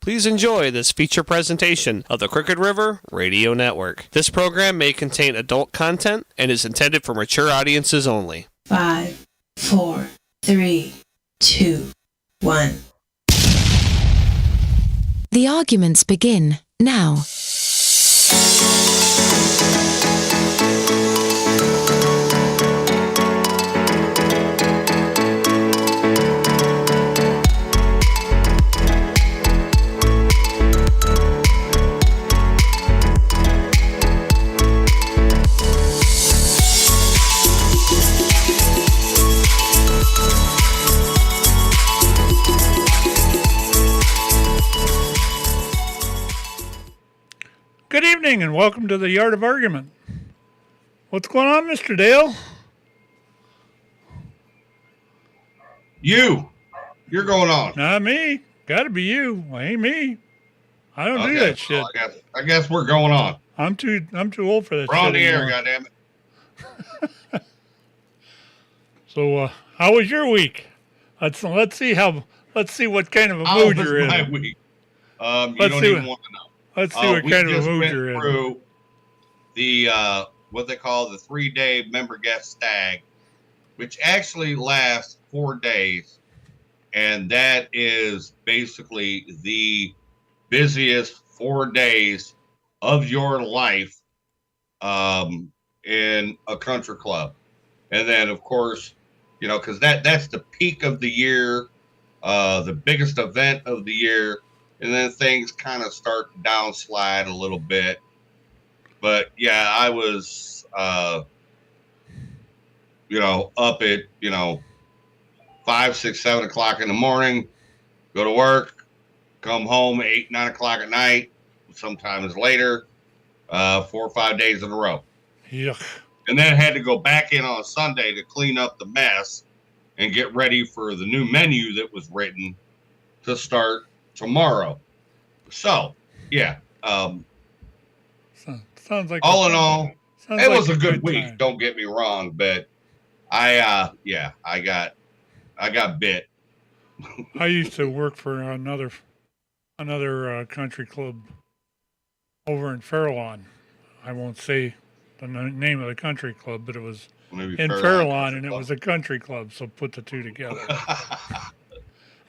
Please enjoy this feature presentation of the Crooked River Radio Network. This program may contain adult content and is intended for mature audiences only. 5, 4, 3, 2, 1. The arguments begin now. Good evening and welcome to the Yard of Argument. What's going on, Mr. Dale? You're going on. Not me. Gotta be you. Well, ain't me. I don't do that shit. Well, I guess we're going on. I'm too old for that We're shit on the air, anymore. goddammit. So, how was your week? Let's see what kind of a How mood was you're my in. week? You Let's don't see even want to know. Let's see what We kind of a just mood went you're in. through the what they call the 3-day member guest stag, which actually lasts 4 days, and that is basically the busiest 4 days of your life in a country club. And then, of course, because that's the peak of the year, the biggest event of the year. And then things kind of start to downslide a little bit. But yeah, I was, up at, 5, 6, 7 o'clock in the morning, go to work, come home 8, 9 o'clock at night, sometimes later, 4 or 5 days in a row. Yuck. And then had to go back in on Sunday to clean up the mess and get ready for the new menu that was written to start tomorrow. So, yeah. Sounds like All in all, it was a good week. time. Don't get me wrong, but I got bit. I used to work for another country club over in Fairlawn. I won't say the name of the country club, but it was Maybe in Fairlawn Fairlawn, and it Club. was a country club. So put the two together.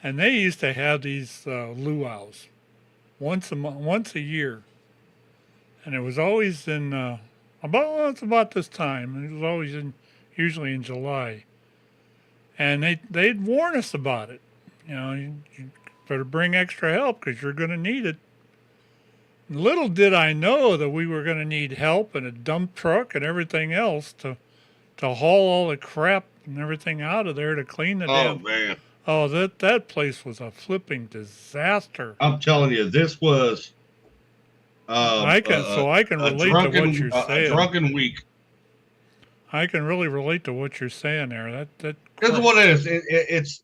And they used to have these luau's once a year, and it was always in about this time. It was always usually in July, and they'd warn us about it. You better bring extra help because you're going to need it. Little did I know that we were going to need help and a dump truck and everything else to haul all the crap and everything out of there to clean the Oh damn. man, Oh, that place was a flipping disaster. I'm telling you, this was I can relate to what you're a saying. drunken week. I can really relate to what you're saying there. This is what it is.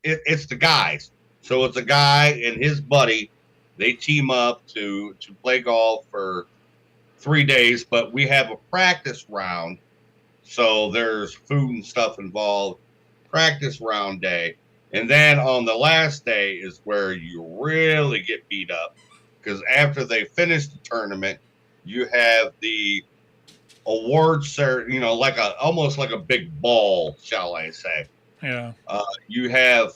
It's the guys. So it's a guy and his buddy. They team up to play golf for 3 days, but we have a practice round. So there's food and stuff involved. Practice round day. And then on the last day is where you really get beat up. Because after they finish the tournament, you have the awards ceremony, almost like a big ball, shall I say. Yeah. You have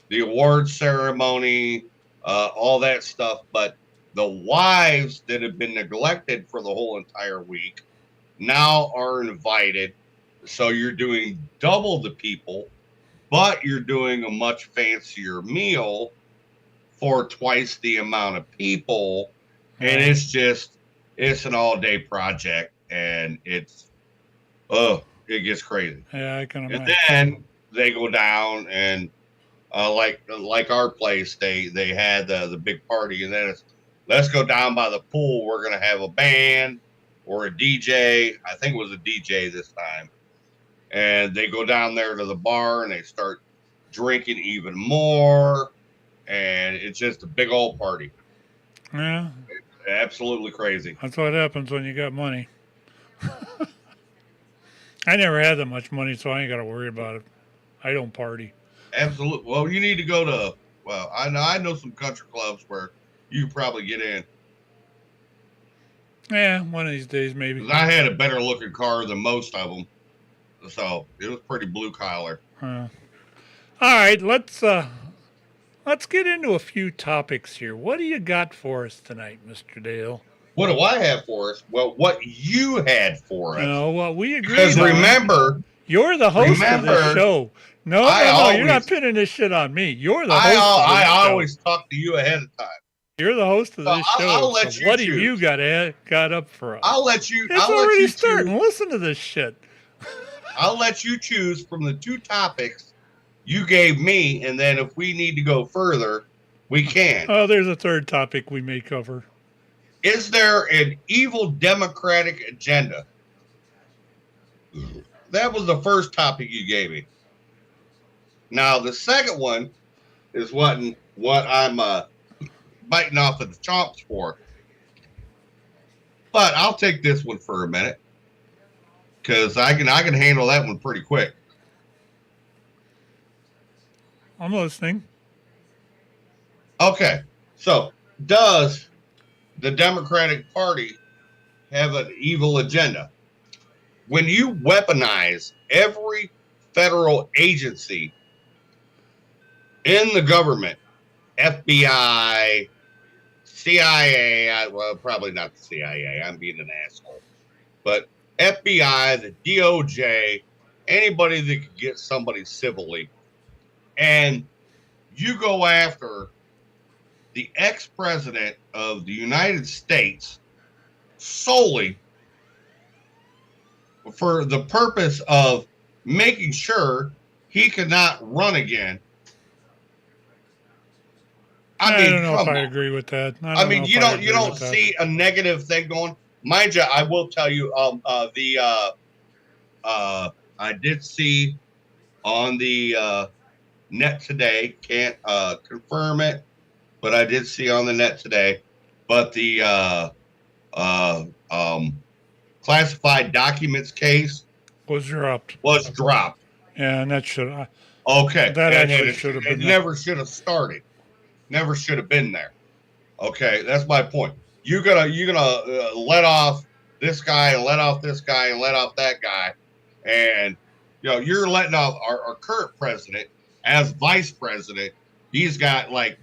the award ceremony, all that stuff. But the wives that have been neglected for the whole entire week now are invited. So you're doing double the people, but you're doing a much fancier meal for twice the amount of people. And it's an all-day project, and it gets crazy. Yeah, I can imagine. And then they go down and like our place, they had the big party, and then it's let's go down by the pool. We're gonna have a band or a DJ. I think it was a DJ this time. And they go down there to the bar and they start drinking even more, and it's just a big old party. Yeah. It's absolutely crazy. That's what happens when you got money. I never had that much money, so I ain't got to worry about it. I don't party. Absolutely. Well, you need to go to. Well, I know some country clubs where you could probably get in. Yeah, one of these days maybe. 'Cause I had a better looking car than most of them, so it was pretty blue collar. All right, let's get into a few topics here. What do you got for us tonight, Mr. Dale? What do I have for us? Well, what you had for us. No, well, we agreed. Because remember, you're the host of this show. No, you're not pinning this shit on me. You're the host of this show. I always talk to you ahead of time. You're the host of this show. I'll let you what choose. have you got up for us? I'll let you. It's I'll already let you starting. choose. Listen to this shit. I'll let you choose from the two topics you gave me, and then if we need to go further, we can. Oh, there's a third topic we may cover. Is there an evil Democratic agenda? That was the first topic you gave me. Now, the second one is what I'm biting off of the chops for. But I'll take this one for a minute because I can handle that one pretty quick. I'm listening. Okay, so does the Democratic Party have an evil agenda? When you weaponize every federal agency in the government, FBI, CIA, well, probably not the CIA, I'm being an asshole, but FBI, the DOJ, anybody that could get somebody civilly, and you go after the ex-president of the United States solely for the purpose of making sure he cannot run again. I don't know if I agree with that. I mean, you don't see a negative thing going. Mind you, I will tell you, I did see on the net today, can't confirm it, but I did see on the net today, but the classified documents case was dropped. Yeah, and that should have. Okay. That actually should have been. It never should have started. Never should have been there. Okay, that's my point. You're gonna let off this guy and let off this guy and let off that guy, and you're letting off our current president as vice president. He's got like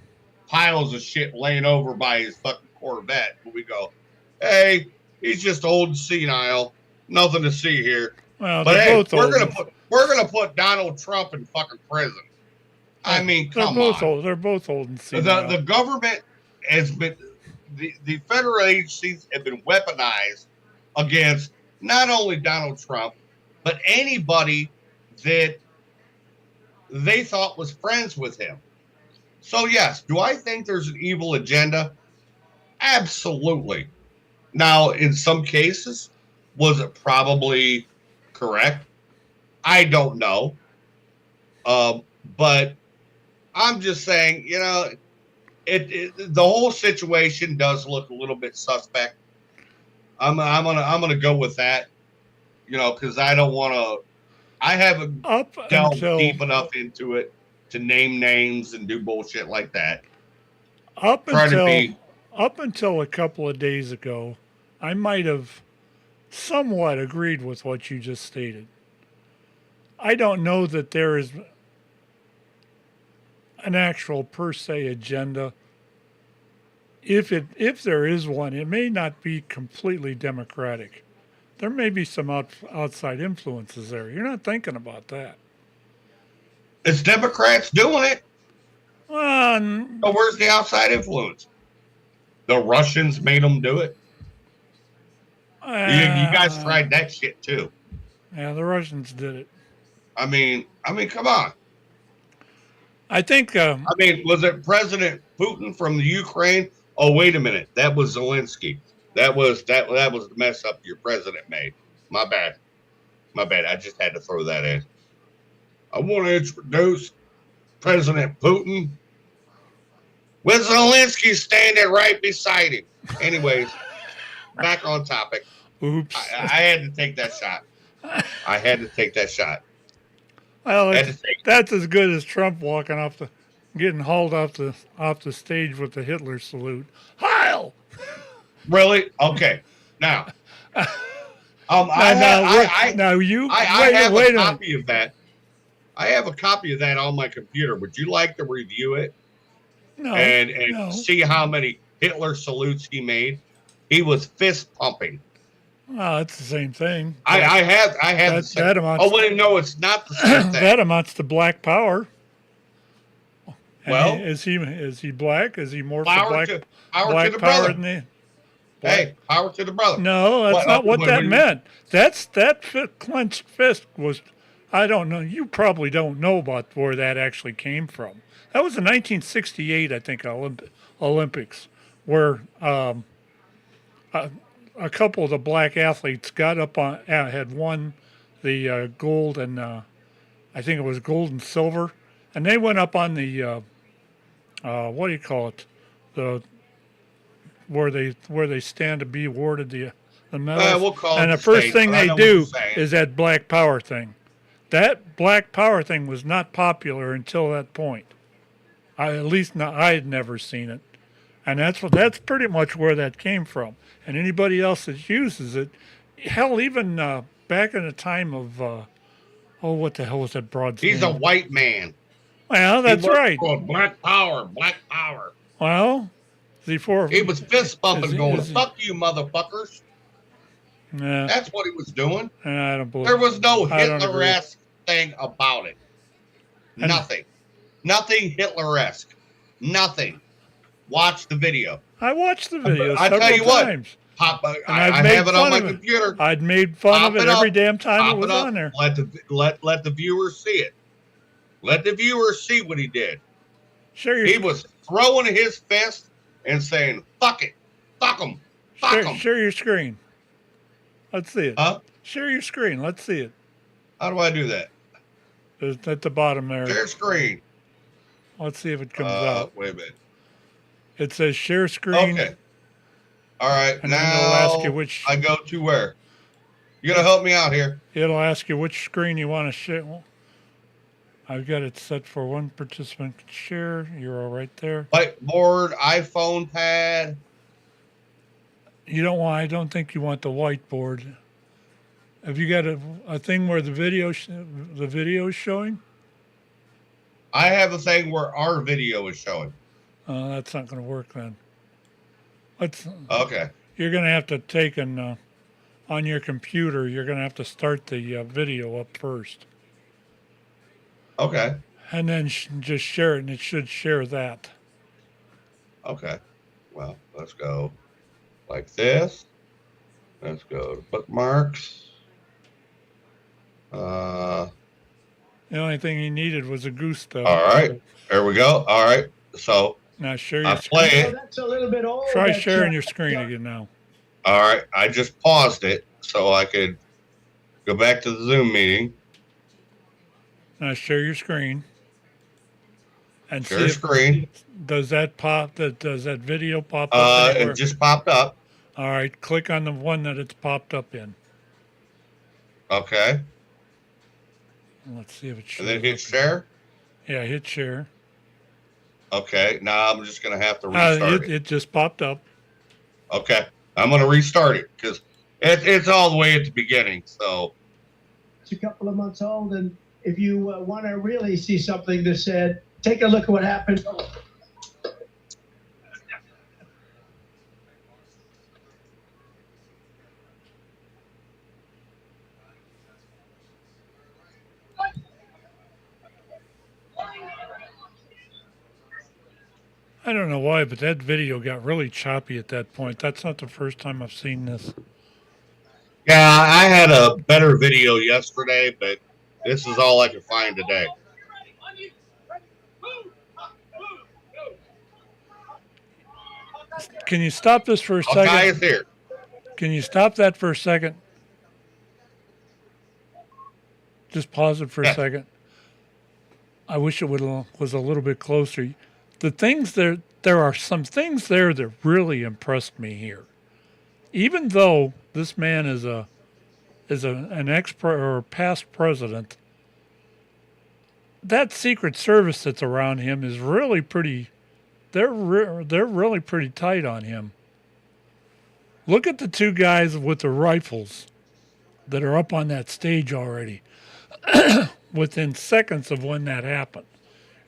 piles of shit laying over by his fucking Corvette. But we go, hey, he's just old and senile. Nothing to see here. Well, but hey, we're gonna put Donald Trump in fucking prison. I mean, come on. They're both old and senile. The government has been, the federal agencies have been weaponized against not only Donald Trump, but anybody that they thought was friends with him. So yes, do I think there's an evil agenda? Absolutely. Now, in some cases, was it probably correct? I don't know. But I'm just saying, the whole situation does look a little bit suspect. I'm gonna go with that, because I don't want to. I haven't delved deep enough into it to name names and do bullshit like that. Up until a couple of days ago, I might have somewhat agreed with what you just stated. I don't know that there is an actual per se agenda. If there is one, it may not be completely democratic. There may be some outside influences there. You're not thinking about that. It's Democrats doing it. So where's the outside influence? The Russians made them do it. You guys tried that shit too. Yeah, the Russians did it. I mean, come on. I think. Was it President Putin from the Ukraine? Oh, wait a minute. That was Zelensky. That was the mess up your president made. My bad. I just had to throw that in. I want to introduce President Putin with Zelensky standing right beside him. Anyways, back on topic. Oops. I had to take that shot. Well, that's as good as Trump walking off the. getting hauled off the stage with the Hitler salute. Heil! Really? Okay. Now, Now you I have wait a a minute. copy of that. I have a copy of that on my computer. Would you like to review it No, and no. see how many Hitler salutes he made? He was fist pumping. Well, it's the same thing. I have the same. that amounts. Oh wait, no, it's not the same thing. That amounts to black power. And Well, is he black? Is he more power for black to power black to the power brother. than the? Hey, power to the brother. No, that's not what that when- meant. Clenched fist was. I don't know. You probably don't know about where that actually came from. That was the 1968, I think, Olympics, where a couple of the black athletes got up on had won the gold and I think it was gold and silver, and they went up on the what do you call it, the where they stand to be awarded the medals. We'll call it and the the first state, thing but I they know what do you're saying. is that black power thing. That black power thing was not popular until that point. I had never seen it, and that's pretty much where that came from. And anybody else that uses it, hell, even back in the time of what the hell was that broad's He's name? a white man. Well, that's He worked right. for black power, black power. Well, before He was fist bumping, going, is he- "Fuck you, motherfuckers." Nah, That's what he was doing. I don't believe. There was no I don't agree. Hitler-esque thing about it. And- Nothing. Nothing Hitler-esque. Nothing. Watch the video. I watched the video I tell several you what, times. Pop. I've I made have it on fun my of it. computer. I'd made fun Pop of it it up. every damn time Pop it was up. on there. Let the viewers see it. Let the viewers see what he did. Share He your was throwing his fist and saying, "Fuck it, fuck them, fuck them." share your screen. Let's see it. Huh? Share your screen. Let's see it. How do I do that? It's at the bottom there. Share screen. Let's see if it comes out. Wait a minute. It says share screen. Okay. All right. And now then it'll ask you which. I go to where? You gotta help me out here. It'll ask you which screen you want to share. Well, I've got it set for one participant can share. You're all right there. Whiteboard, iPhone pad. You don't want. I don't think you want the whiteboard. Have you got a thing where the video is showing? I have a thing where our video is showing. That's not going to work then. Let's. Okay. You're going to have to take and on your computer. You're going to have to start the video up first, Okay. and then just share it, and it should share that. Okay. Well, let's go like this. Let's go to bookmarks. The only thing he needed was a goose stub. All right. There we go. All right. So Now share I your play screen. it. That's a little bit old. Try That's, sharing your screen again now. All right. I just paused it so I could go back to the Zoom meeting. Now share your screen. And Share see if, screen. does that video pop up anywhere? It just popped up. All right, click on the one that it's popped up in. Okay. Let's see if it shows. And then hit share. Yeah, hit share. Okay. Now I'm just gonna have to restart it. It just popped up. Okay. I'm gonna restart it because it's all the way at the beginning. So It's a couple of months old, and if you want to really see something that said, take a look at what happened. I don't know why, but that video got really choppy at that point. That's not the first time I've seen this. yeah, I had a better video yesterday, but this is all I could find today. Can you stop this for a Okay, second? is here. Can you stop that for a second? Just pause it for Yeah. a second. I wish it was a little bit closer. The things there are some things there that really impressed me here. Even though this man is an ex or past president, that Secret Service that's around him is really pretty. They're really pretty tight on him. Look at the two guys with the rifles that are up on that stage already. Within seconds of when that happened,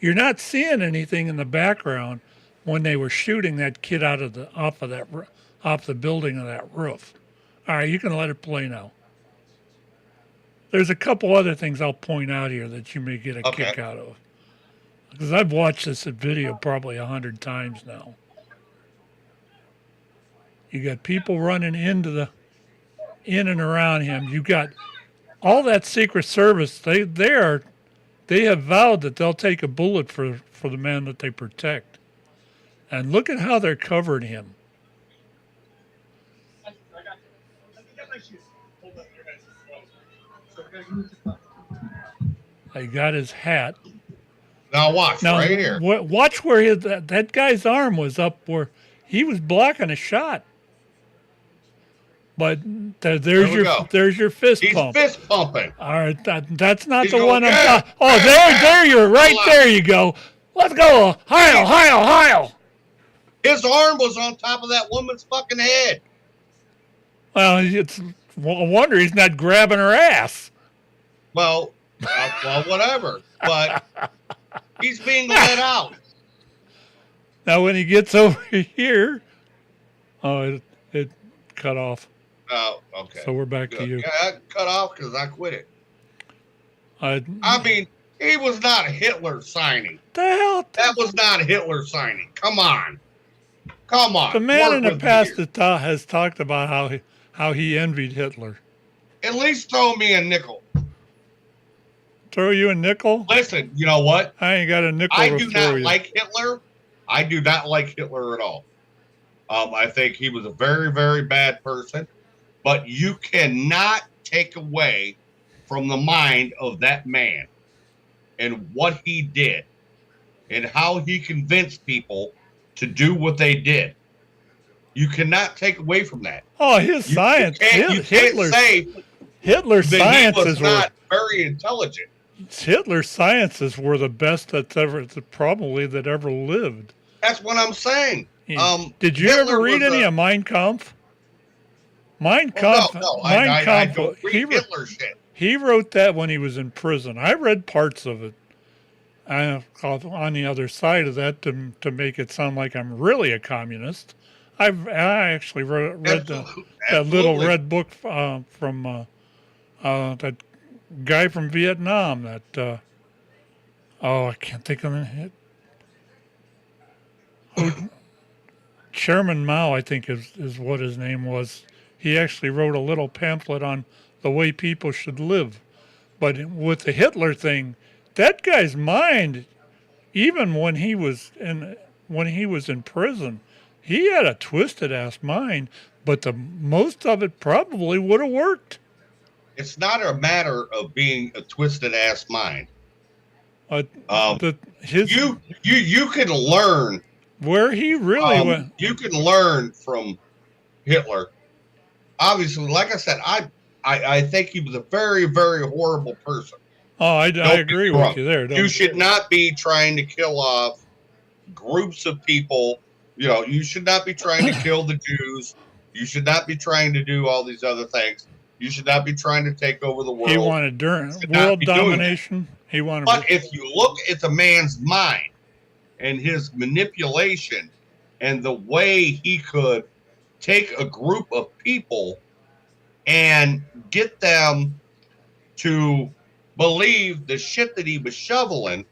you're not seeing anything in the background when they were shooting that kid off the building of that roof. All right, you can let it play now. There's a couple other things I'll point out here that you may get a kick out of, because I've watched this video probably 100 times now. You got people running in and around him. You got all that Secret Service. They have vowed that they'll take a bullet for the man that they protect. And look at how they're covering him. They got his hat. Now watch right here. Watch where that guy's arm was up, where he was blocking a shot. But there's your fist pump. He's fist pumping. All right, that's not the one I'm talking. Oh, there you're right there. You go. Let's go. Heil. His arm was on top of that woman's fucking head. Well, it's a wonder he's not grabbing her ass. Well, whatever. But he's being let out. Now, when he gets over here, it cut off. Oh, okay. So we're back to you. Yeah, I cut off because I quit it. I mean, he was not Hitler signing. The hell? That was not Hitler signing. Come on. The man in the past has talked about how he envied Hitler. At least throw me a nickel. Throw you a nickel? Listen, you know what? I ain't got a nickel I to do throw not you. like Hitler. I do not like Hitler at all. I think he was a very, very bad person. But you cannot take away from the mind of that man and what he did and how he convinced people to do what they did. You cannot take away from that. Oh, his science. You can't say Hitler's that sciences he was not very intelligent. Hitler's sciences were the best that ever lived. That's what I'm saying. Did you ever read any of Mein Kampf? Mein Kampf. No, I don't read Hitler shit. He wrote that when he was in prison. I read parts of it. On the other side of that, to make it sound like I'm really a communist, I actually read that little red book from that guy from Vietnam. That I can't think of it. Chairman Mao, I think is what his name was. He actually wrote a little pamphlet on the way people should live. But with the Hitler thing, that guy's mind, even when he was in prison, he had a twisted ass mind. But most of it probably would have worked. It's not a matter of being a twisted ass mind. You can learn where he really went. You can learn from Hitler. Obviously, like I said, I think he was a very, very horrible person. Oh, I agree with you there. You should not be trying to kill off groups of people. You should not be trying to kill the Jews. You should not be trying to do all these other things. You should not be trying to take over the world. He wanted world domination. But if you look at the man's mind and his manipulation and the way he could take a group of people and get them to believe the shit that he was shoveling,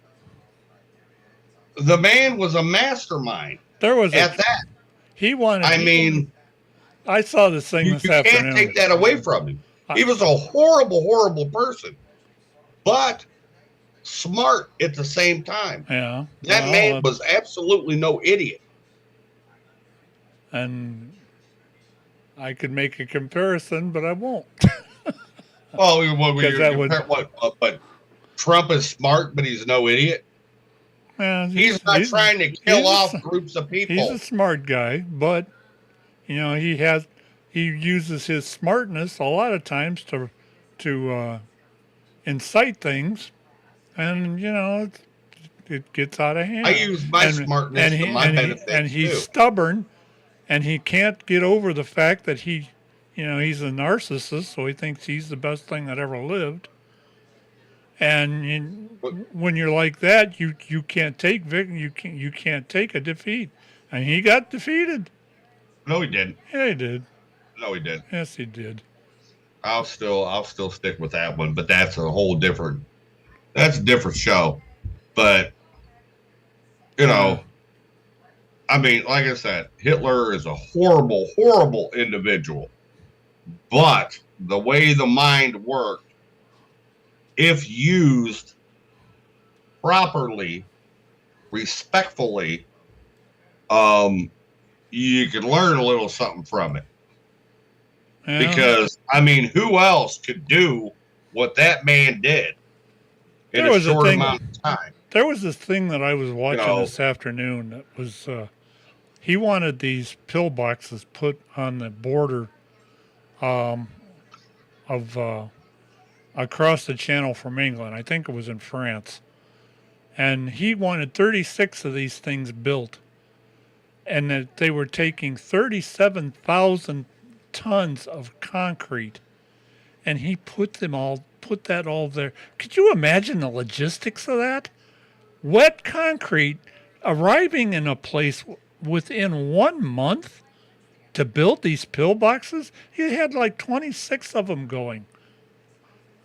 the man was a mastermind. There was that. He wanted. I saw this thing this afternoon. You can't take that away from him. He was a horrible, horrible person, but smart at the same time. Yeah. That man was absolutely no idiot. And I could make a comparison, but I won't. But Trump is smart, but he's no idiot. He's not trying to kill off groups of people. He's a smart guy, but he uses his smartness a lot of times to incite things And it gets out of hand. I use my smartness to my benefit and he's too. stubborn, and he can't get over the fact that he's a narcissist, so he thinks he's the best thing that ever lived. And when you're like that, you can't take you can't take a defeat, and he got defeated. No, he didn't. Yeah, he did. No, he did. Yes, he did. I'll still stick with that one, but that's a different show. But I mean, like I said, Hitler is a horrible, horrible individual. But the way the mind worked, if used properly, respectfully, you can learn a little something from it. Yeah. Because, I mean, who else could do what that man did in a short amount of time? There was this thing that I was watching this afternoon that was, he wanted these pillboxes put on the border of across the channel from England. I think it was in France. And he wanted 36 of these things built. And that they were taking 37,000 tons of concrete, and he put that all there. Could you imagine the logistics of that? Wet concrete arriving in a place within 1 month to build these pillboxes. He had like 26 of them going.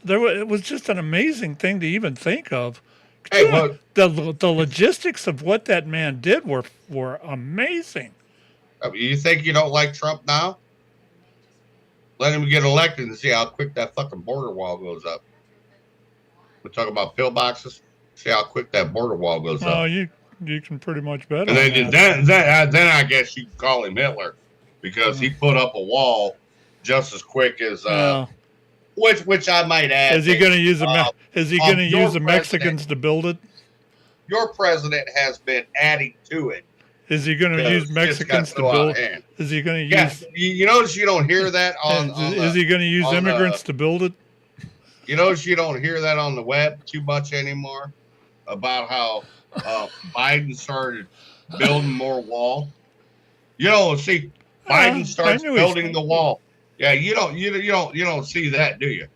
It was just an amazing thing to even think of. Hey, the logistics of what that man did were amazing. You think you don't like Trump now? Let him get elected and see how quick that fucking border wall goes up. We're talking about pillboxes. See how quick that border wall goes up. Oh, you can pretty much bet. And then I guess you can call him Hitler, because he put up a wall just as quick as which I might add. Is he going to use the Mexicans to build it? Your president has been adding to it. Is he going to use Mexicans to build? Is he going to use? You notice you don't hear that on. Is he going to use immigrants to build it? You notice you don't hear that on the web too much anymore about how Biden started building more wall. See, Biden starts building the wall. Yeah, you don't see that, do you?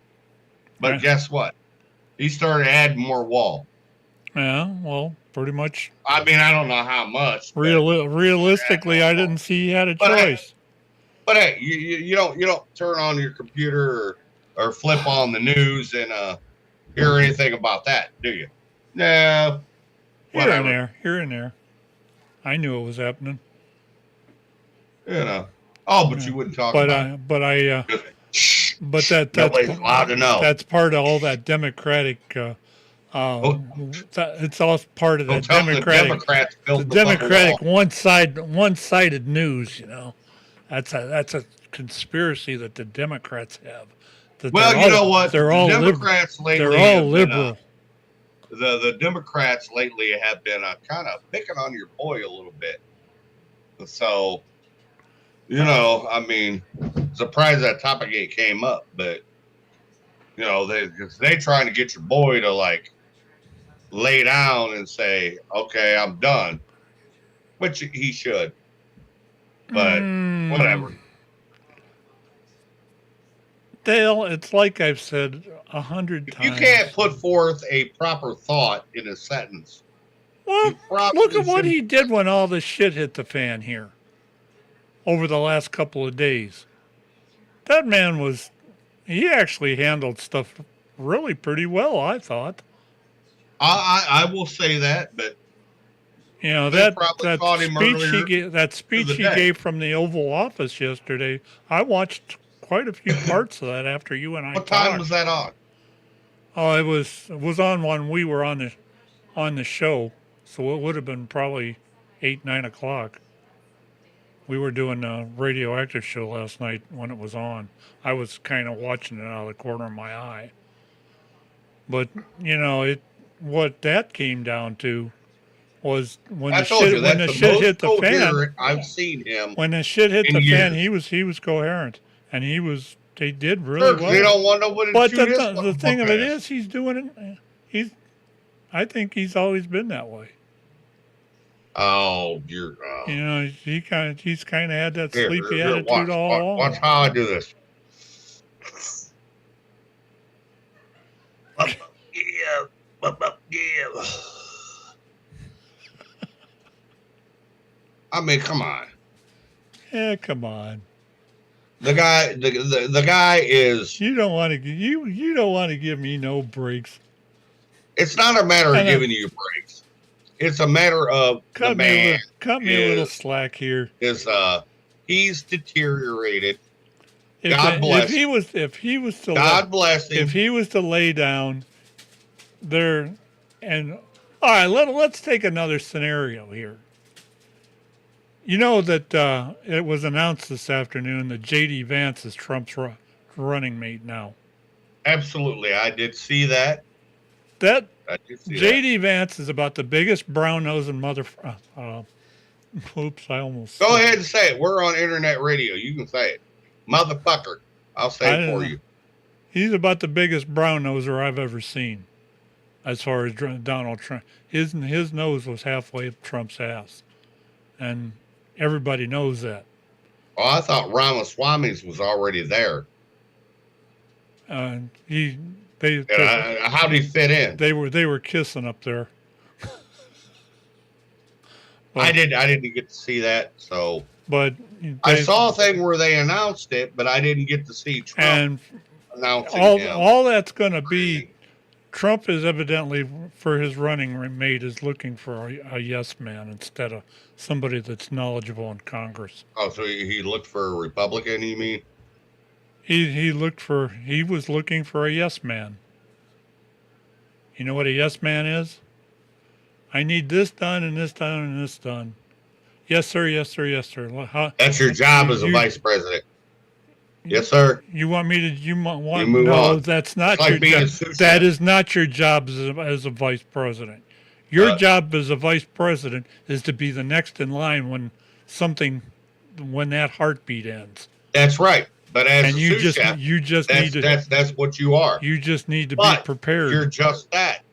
But guess what? He started adding more wall. Yeah, well, pretty much. I mean, I don't know how much. Realistically, I didn't see he had a choice. But hey, you don't turn on your computer or flip on the news and hear anything about that, do you? No. Here and there. I knew it was happening. But you wouldn't talk about it. But nobody's allowed to know. That's part of all that Democratic. It's all part of that Democratic one-sided news. That's a conspiracy that the Democrats have. You know what? They're all Democrats lately. They're all liberal. The Democrats lately have been kind of picking on your boy a little bit. So, I mean, surprised that topic ain't came up, but they trying to get your boy to like lay down and say, okay, I'm done, which he should, but whatever. Dale, it's like I've said 100 times. You can't put forth a proper thought in a sentence. Well, look at what he did when all this shit hit the fan here over the last couple of days. That man he actually handled stuff really pretty well, I thought. I will say that, but that speech he gave from the Oval Office yesterday, I watched quite a few parts of that after you and I talked. What time was that on? Oh, it was on when we were on the show, so it would have been probably 8-9 o'clock. We were doing a radioactive show last night when it was on. I was kind of watching it out of the corner of my eye. But what that came down to was when the shit hit the fan. I've seen him. When the shit hit the fan, he was coherent, and they did really well. They don't want nobody to but shoot the thing of it is, he's doing it. I think he's always been that way. Oh, You know, he's kind of had that here, sleepy here, attitude all along. watch how I do this. Yeah. I mean, come on. Yeah, come on. The guy is. You don't want to you don't want to give me no breaks. It's not a matter of giving you breaks. It's a matter of cut me a little slack here. He's deteriorated. If he was to God bless him. If he was to lay down there, and all right, let's take another scenario here. You know that it was announced this afternoon that J.D. Vance is Trump's running mate now. Absolutely, I did see that. J.D. Vance is about the biggest brown-nosing oops, I almost. Go ahead and say it. We're on internet radio. You can say it, motherfucker. I'll say it for you. He's about the biggest brown-noser I've ever seen, as far as Donald Trump. His nose was halfway up Trump's ass, and everybody knows that. Oh, I thought Ramaswamy's was already there. How did he fit in? They were kissing up there. I didn't get to see that. So, but I saw a thing where they announced it, but I didn't get to see Trump announcing him. All that's going to be. Trump is evidently, for his running mate, is looking for a yes man instead of somebody that's knowledgeable in Congress. Oh, so he looked for a Republican, you mean? He was looking for a yes man. You know what a yes man is? I need this done and this done and this done. Yes, sir. Yes, sir. Yes, sir. That's your job as a vice president. Yes, sir. You want me to? You want? Move no, on. That's not your job. That is not your job as a vice president. Your job as a vice president is to be the next in line when that heartbeat ends. That's right. But as you just need to. That's what you are. You just need to be prepared. You're just that.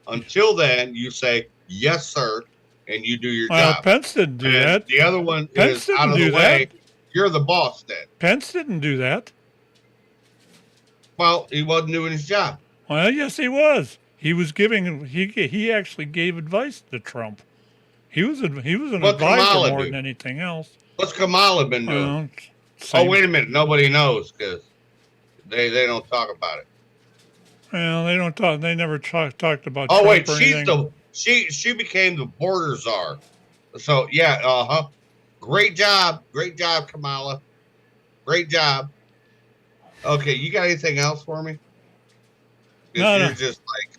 Until then, you say yes, sir, and you do your well, job. Pence didn't do that. The other one is out of the way. You're the boss then. Pence didn't do that. Well, he wasn't doing his job. Well, yes, he was. He was giving. He actually gave advice to Trump. He was an advisor more than anything else. What's Kamala been doing? Wait a minute. Nobody knows because they don't talk about it. Well, they don't talk. They never talked about. Oh Trump wait, or she became the border czar. So yeah, Great job, Kamala. Great job. Okay, you got anything else for me? You're just like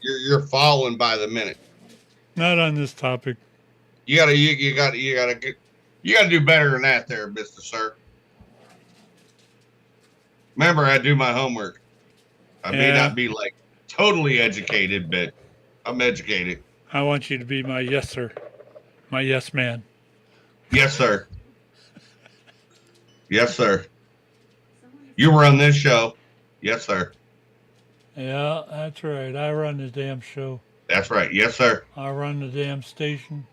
you're falling by the minute. Not on this topic. You gotta do better than that, there, Mr. Sir. Remember, I do my homework. I may not be like totally educated, but I'm educated. I want you to be my yes sir, my yes man. Yes, sir. Yes, sir. You run this show. Yes, sir. Yeah, that's right. I run the damn show. That's right. Yes, sir. I run the damn station.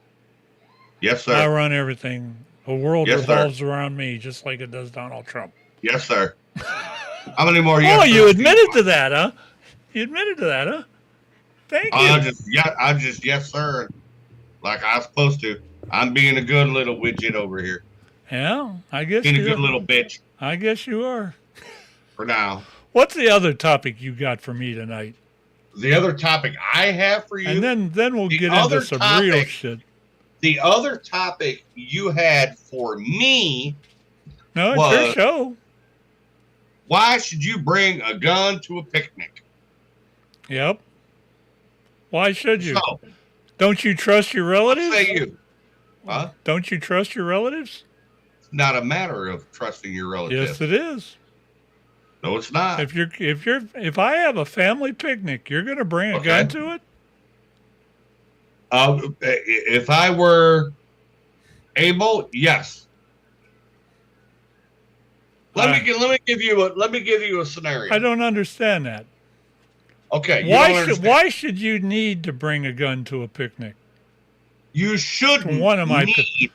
Yes, sir. I run everything. The world revolves around me, just like it does Donald Trump. Yes, sir. How many more? Oh, you admitted to that, huh? You admitted to that, huh? Thank you. I'm just yes, sir. Like I was supposed to. I'm being a good little widget over here. Yeah, I guess being a good little bitch. I guess you are. For now. What's the other topic you got for me tonight? The other topic I have for you. And then we'll get into some real shit. The other topic you had for me No, it's your show. Why should you bring a gun to a picnic? Yep. Why should you? So, don't you trust your relatives? Say you. Huh? Don't you trust your relatives? It's not a matter of trusting your relatives. Yes, it is. No, it's not. If I have a family picnic, you're going to bring a gun to it? If I were able, yes. Let me give you a scenario. I don't understand that. Okay, you don't understand. Why should you need to bring a gun to a picnic? You shouldn't One of my need.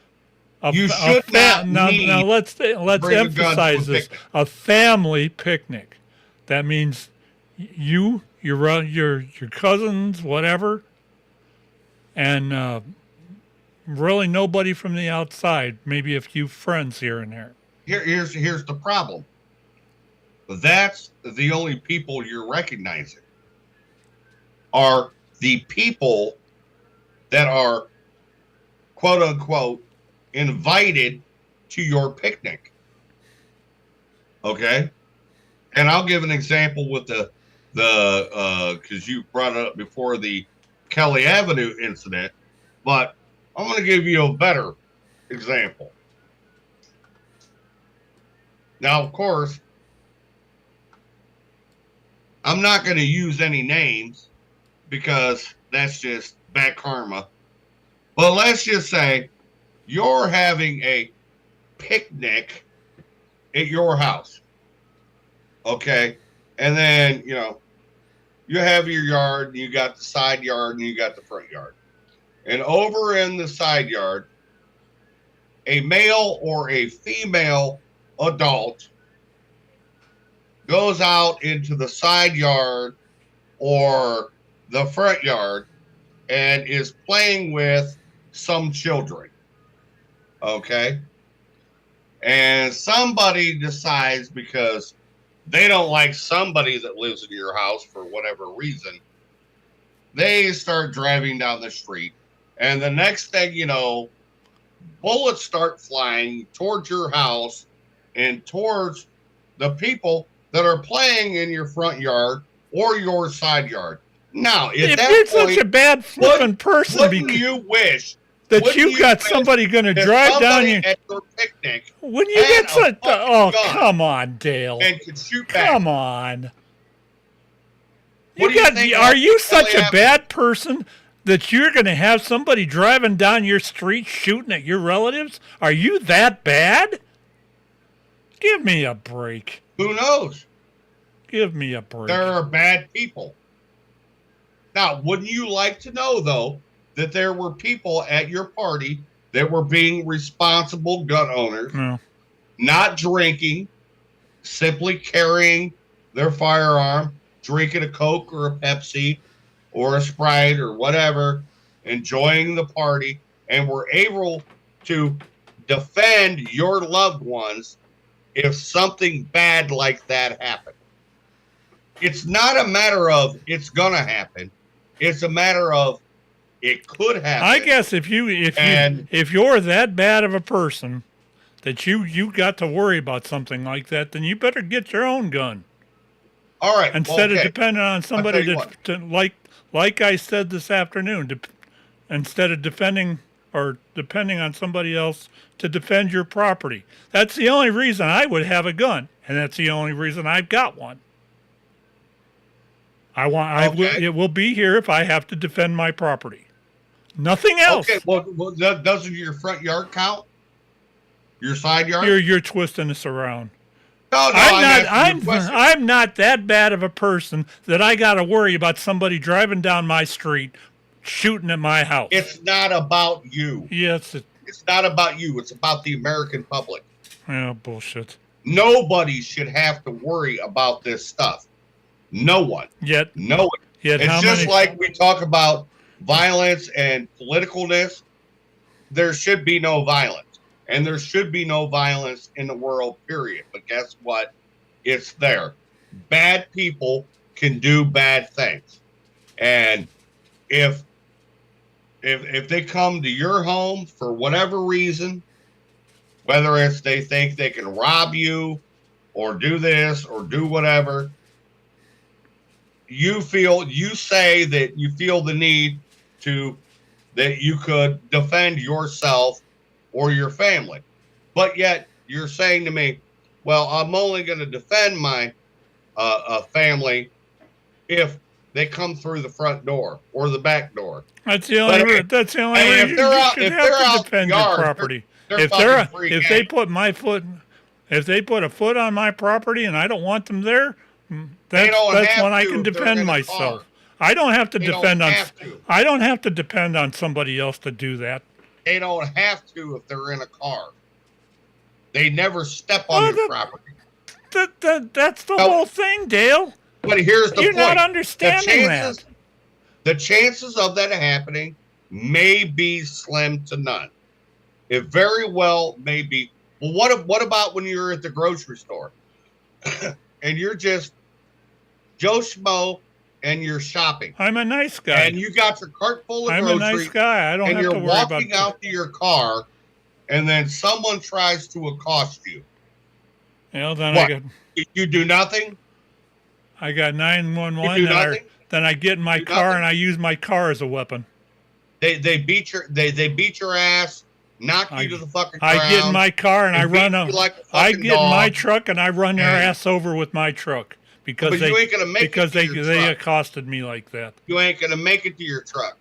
You should not need. Now let's bring a gun to a emphasize this: picnic. a family picnic. That means you, your cousins, whatever, and really nobody from the outside. Maybe a few friends here and there. Here's the problem. That's the only people you're recognizing are the people that are quote unquote invited to your picnic. Okay? And I'll give an example with the because you brought it up before, the Kelly Avenue incident, but I'm going to give you a better example. Now, of course, I'm not going to use any names because that's just bad karma. But let's just say you're having a picnic at your house. Okay? And then, you have your yard, and you got the side yard, and you got the front yard. And over in the side yard, a male or a female adult goes out into the side yard or the front yard and is playing with some children. Okay? And somebody decides, because they don't like somebody that lives in your house for whatever reason, they start driving down the street. And the next thing you know, bullets start flying towards your house and towards the people that are playing in your front yard or your side yard. Now, if you're such a bad flipping person, wouldn't you wish that you got somebody going to drive down your at your picnic? When you get such, come on, Dale. And could shoot back. Come on. Think are you such a happened? bad person that you're going to have somebody driving down your street shooting at your relatives? Are you that bad? Give me a break. Who knows? Give me a break. There are bad people. Now, wouldn't you like to know, though, that there were people at your party that were being responsible gun owners, No. not drinking, simply carrying their firearm, drinking a Coke or a Pepsi or a Sprite or whatever, enjoying the party, and were able to defend your loved ones if something bad like that happened? It's not a matter of it's gonna happen. It's a matter of it could happen. I guess if you're that bad of a person that you got to worry about something like that, then you better get your own gun. All right. Instead of depending on somebody like I said this afternoon, instead of depending on somebody else to defend your property. That's the only reason I would have a gun, and that's the only reason I've got one. It will be here if I have to defend my property. Nothing else. Okay, well, doesn't your front yard count? Your side yard? You're twisting this around. No, I'm not that bad of a person that I got to worry about somebody driving down my street shooting at my house. It's not about you. Yes. It's not about you. It's about the American public. Yeah, bullshit. Nobody should have to worry about this stuff. No one. Yet It's just like we talk about violence and politicalness. There should be no violence. And there should be no violence in the world, period. But guess what? It's there. Bad people can do bad things. And if they come to your home for whatever reason, whether it's they think they can rob you or do this or do whatever, you say that you feel the need that you could defend yourself or your family. But yet you're saying to me, well, I'm only going to defend my family if they come through the front door or the back door. That's the only reason. If they're out in defend the yard, your property. If they put a foot on my property and I don't want them there, They don't That's have when I to can if they're defend in a myself. car. I don't have to They depend don't on. have to. I don't have to depend on somebody else to do that. They don't have to if they're in a car. They never step on Oh, your property. that's the No. whole thing, Dale. But here's the You're point. not understanding that. The chances of that happening may be slim to none. It very well may be. Well, what about when you're at the grocery store and you're just Joe Schmo and you're shopping I'm a nice guy. and you got your cart full of I'm a groceries nice guy. I don't and have you're to worry about walking out to your car and then someone tries to accost you. Then What? You do nothing? I got 911. You do nothing? Then I get in my Do car nothing? and I use my car as a weapon. They beat your ass, knock you to the fucking ground. I get in my car and I beat run you up. like a I fucking get in my dog. truck and I run their And- ass over with my truck because But you ain't gonna make it because to they your they truck. accosted me like that. You ain't gonna make it to your truck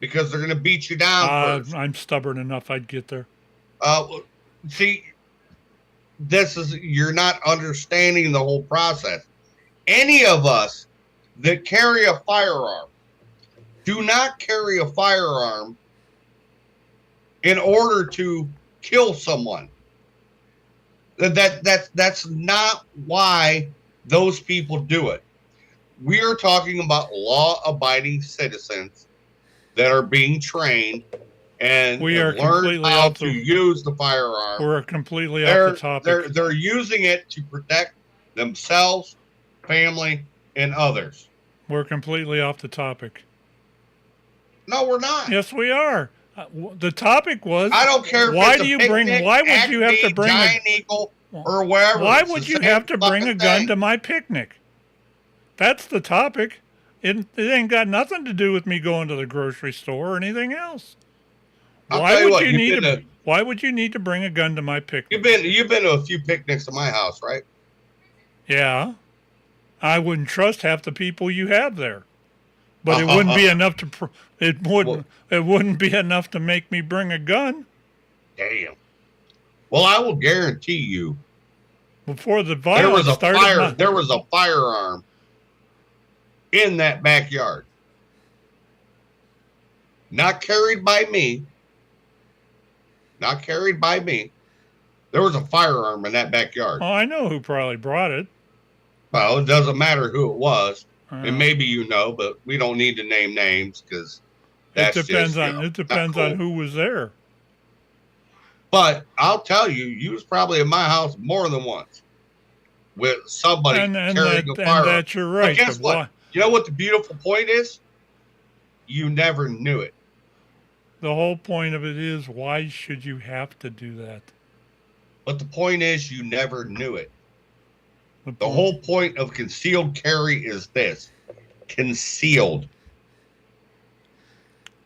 because they're gonna beat you down first. I'm stubborn enough. I'd get there. See, you're not understanding the whole process. Any of us that carry a firearm do not carry a firearm in order to kill someone. That's not why those people do it. We are talking about law-abiding citizens that are being trained and We are learn completely how off to the- use the firearm. We're completely off the topic. They're using it to protect themselves, family, and others. We're completely off the topic. No, we're not. Yes, we are. The topic was. I don't care. If Why it's do a you bring? picnic, Why would you have to Acme, bring Giant Eagle or wherever? Why It's would the you same have to bring a fucking gun thing. to my picnic? That's the topic. It ain't got nothing to do with me going to the grocery store or anything else. I'll Why tell you would what, you you've need been to? Why would you need to bring a gun to my picnic? You've been to a few picnics at my house, right? Yeah, I wouldn't trust half the people you have there, but it wouldn't be enough to. It wouldn't be enough to make me bring a gun. Damn. Well, I will guarantee you, Before the there was violence a started. There was a firearm in that backyard, not carried by me. Not carried by me. There was a firearm in that backyard. Oh, I know who probably brought it. Well, it doesn't matter who it was, Uh, and maybe you know, but we don't need to name names because it that's depends just, on not it depends on cool. who was there. But I'll tell you, you was probably in my house more than once with somebody And carrying a firearm. that you're right. But guess but what? why- You know what the beautiful point is? You never knew it. The whole point of it is, why should you have to do that? But the point is, you never knew it. The point- whole point of concealed carry is this: concealed.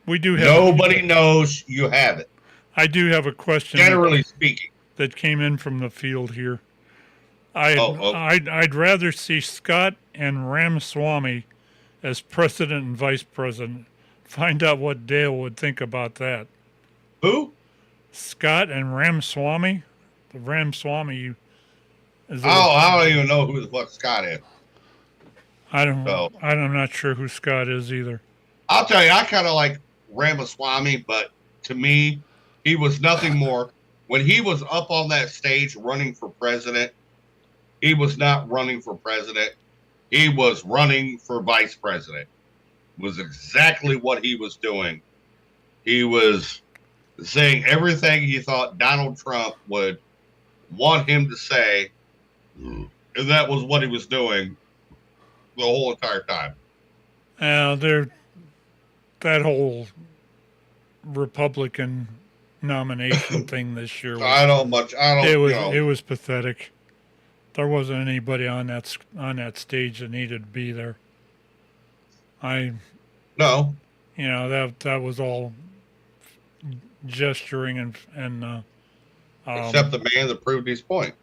We do have. Nobody knows you have it. I do have a question. Generally speaking. That came in from the field here. I'd Oh. rather see Scott and Ramaswamy as president and vice president. Find out what Dale would think about that. Who? Scott and Ramaswamy. The Ramaswamy is. I don't even know who the fuck Scott is. I'm not sure who Scott is either. I'll tell you, I kind of like Ramaswamy, but to me, he was nothing more. When he was up on that stage running for president, he was not running for president. He was running for vice president. Was exactly what he was doing. He was saying everything he thought Donald Trump would want him to say, and that was what he was doing the whole entire time. That whole Republican nomination thing this year. It was pathetic. There wasn't anybody on that stage that needed to be there. No. That was all gesturing and Except the man that proved his point.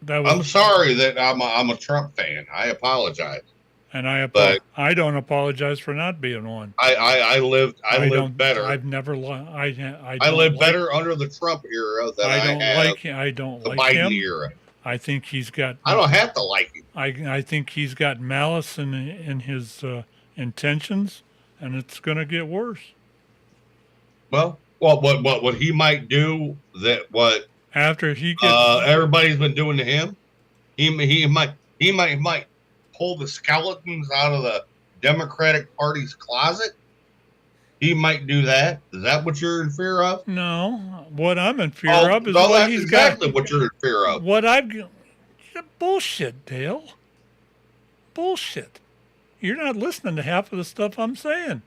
That was, I'm sorry that I'm a Trump fan. I apologize. And I don't apologize for not being one. I lived better. I've never I lived better under the Trump era than I don't have like the Biden Biden him. era. I think he's got. I don't have to like him. I think he's got malice in his intentions, and it's going to get worse. Well, what he might do that what After he gets everybody's been doing to him, he might pull the skeletons out of the Democratic Party's closet. He might do that. Is that what you're in fear of? no, what I'm in fear of is no, what that's he's exactly got. what you're in fear of. What I've bullshit, Dale. Bullshit. You're not listening to half of the stuff I'm saying.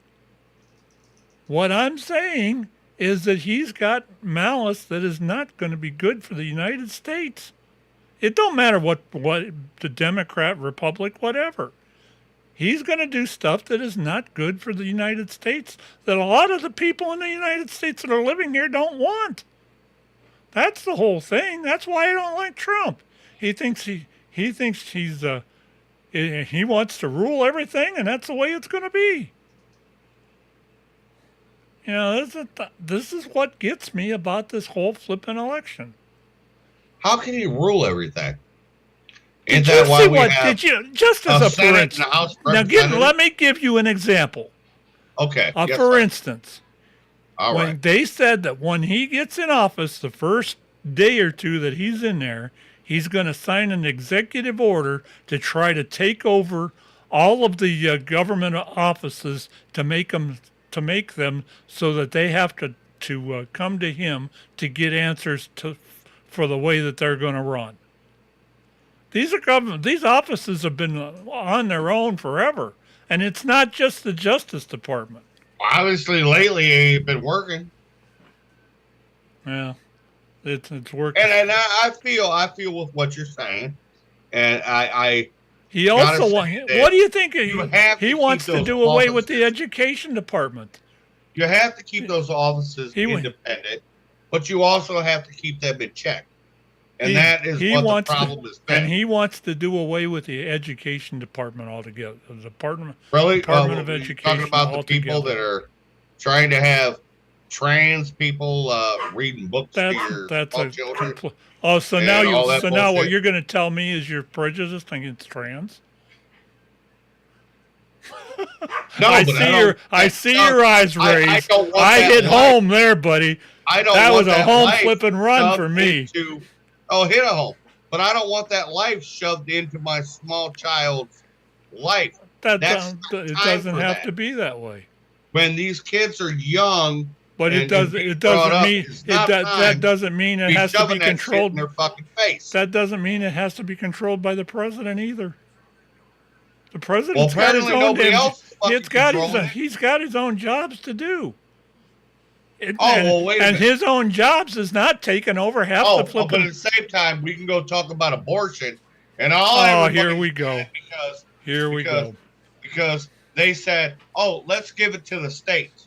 What I'm saying is that he's got malice that is not going to be good for the United States. It don't matter what the Democrat, Republic, whatever. He's going to do stuff that is not good for the United States that a lot of the people in the United States that are living here don't want. That's the whole thing. That's why I don't like Trump. He thinks he wants to rule everything, and that's the way it's going to be. You know, this is what gets me about this whole flipping election. How can he rule everything? Did Isn't you that why see we what? have Did you just as a for Senate and instance? a House of Now, Representatives? let me give you an example. Okay. Yes, For sir. instance, All when right. they said that when he gets in office, the first day or two that he's in there, he's going to sign an executive order to try to take over all of the government offices to make them so that they have to come to him to get answers for the way that they're going to run. These offices have been on their own forever, and it's not just the Justice Department. Obviously, lately, he ain't been working. Yeah, it's working. And I feel with what you're saying, and I He also what what do you think have to he keep wants to those do away with offices. the education department? you have to keep those offices independent, but you also have to keep them in check. And that is what the problem has been. And he wants to do away with the education department altogether. The Department of Education talking about the altogether. people that are trying to have trans people reading books to your small children. So and now all that what bullshit. you're going to tell me is you're prejudiced against trans? No, I see your eyes raised. I don't want I that hit life. home there, buddy. That was a home life flipping run for shoved me. Hit a home. But I don't want that life shoved into my small child's life. It doesn't have to be that way. When these kids are young, but that doesn't mean it has to be controlled in their fucking face. That doesn't mean it has to be controlled by the president either. The president's got his own. He's got his own jobs to do. Wait a minute. His own jobs is not taking over half the flipping. But at the same time, we can go talk about abortion and all. Here we go. Because they said, let's give it to the states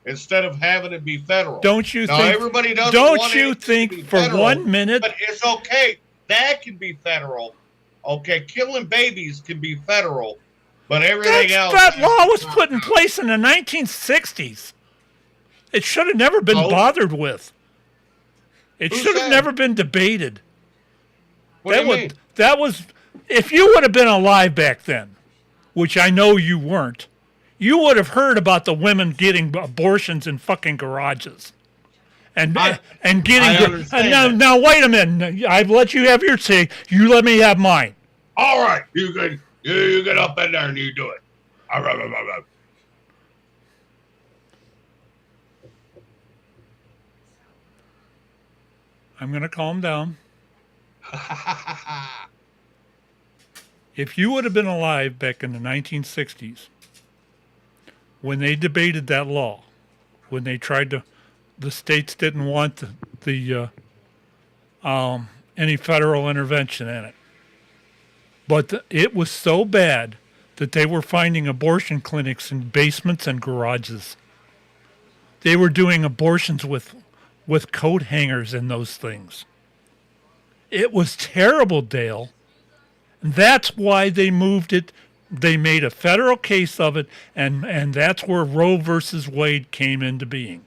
instead of having it be federal. Don't you think? Everybody doesn't don't want you it to think be for federal, 1 minute? But it's okay. That can be federal. Okay, killing babies can be federal, but everything else. That law was put in place in the 1960s. It should have never been bothered with. It should have never been debated. What do you mean? That was, if you would have been alive back then, which I know you weren't, you would have heard about the women getting abortions in fucking garages. And getting now wait a minute. I've let you have your say. You let me have mine. All right, you get up in there and you do it. I'm going to calm down. If you would have been alive back in the 1960s, when they debated that law, when they tried to, the states didn't want any federal intervention in it. But it was so bad that they were finding abortion clinics in basements and garages. They were doing abortions with coat hangers and those things. It was terrible, Dale. That's why they moved it. They made a federal case of it, and that's where Roe versus Wade came into being.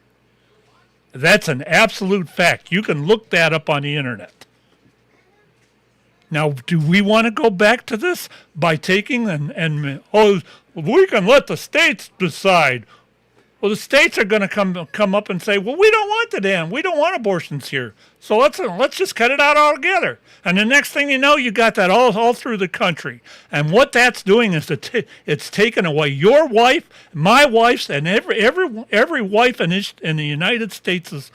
That's an absolute fact. You can look that up on the internet. Now, do we want to go back to this by taking and we can let the states decide? Well, the states are going to come up and say, well, we don't want we don't want abortions here. So let's just cut it out altogether. And the next thing you know, you got that all through the country. And what that's doing is it's taking away your wife, my wife's, and every wife in the United States is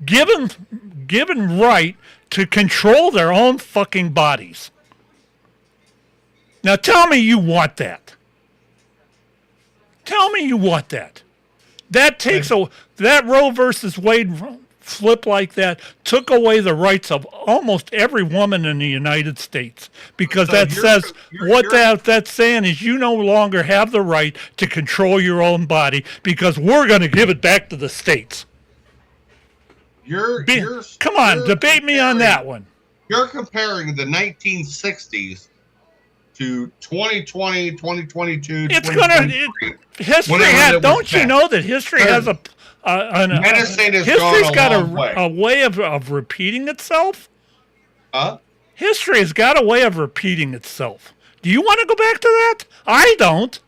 given right to control their own fucking bodies. Now tell me you want that. Tell me you want that. That takes that Roe versus Wade flip like that took away the rights of almost every woman in the United States, because that's saying is you no longer have the right to control your own body because we're going to give it back to the states. Come on, debate me on that one. You're comparing the 1960s to 2020, 2022, it's gonna history has. Don't you know that history has history's got a way of repeating itself? Huh? History has got a way of repeating itself. Do you want to go back to that? I don't.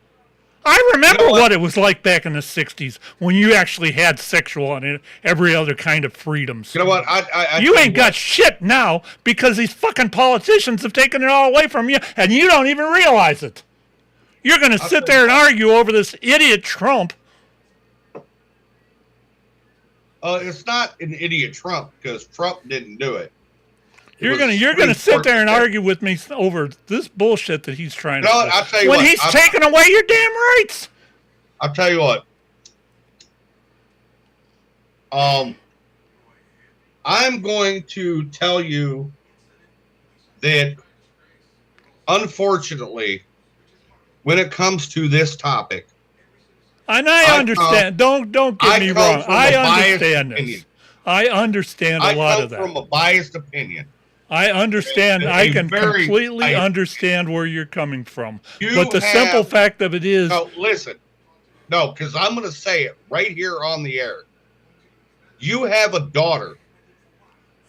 I remember what it was like back in the 60s when you actually had sexual and every other kind of freedoms. You know what? You ain't got shit now because these fucking politicians have taken it all away from you and you don't even realize it. You're going to sit there and argue over this idiot Trump. It's not an idiot Trump because Trump didn't do it. You're gonna sit there and argue with me over this bullshit that he's trying to do. I'll tell you when he's taking away your damn rights. I'll tell you what. I'm going to tell you that, unfortunately, when it comes to this topic, and I understand. Don't get me wrong. I understand this. I understand a lot of that. From a biased opinion. I understand. I can completely understand where you're coming from. But the simple fact of it is... No, listen. No, because I'm going to say it right here on the air. You have a daughter.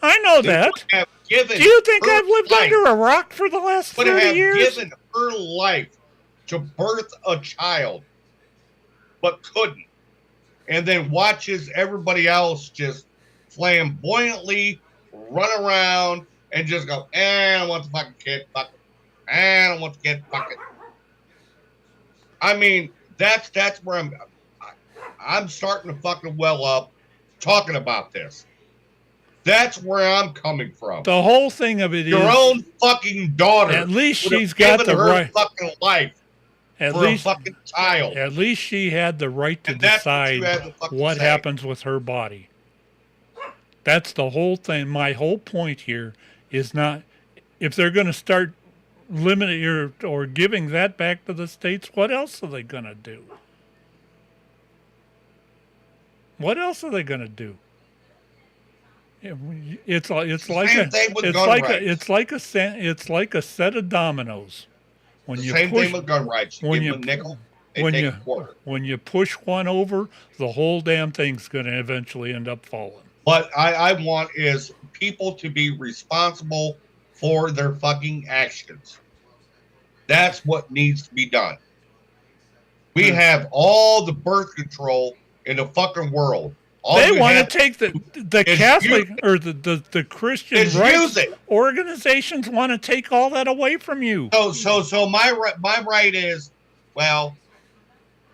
I know that. Do you think I've lived under a rock for the last 30 years? Would have given her life to birth a child, but couldn't. And then watches everybody else just flamboyantly run around and just go, I don't want the fucking kid, fuck it. I don't want the kid, fuck it. I mean, that's where I'm starting to fucking well up talking about this. That's where I'm coming from. The whole thing of it is your own fucking daughter. At least she's got the right fucking life for a fucking child. At least she had the right to decide what happens with her body. That's the whole thing. My whole point here is not if they're going to start limiting or giving that back to the states, what else are they going to do? What else are they going to do? It's like a set of dominoes. When you same push, thing with gun rights. When you nickel, when you push one over, the whole damn thing's going to eventually end up falling. What I want is people to be responsible for their fucking actions. That's what needs to be done. We have all the birth control in the fucking world. They want to take the Catholic or the Christian rights organizations want to take all that away from you. So my right is, well,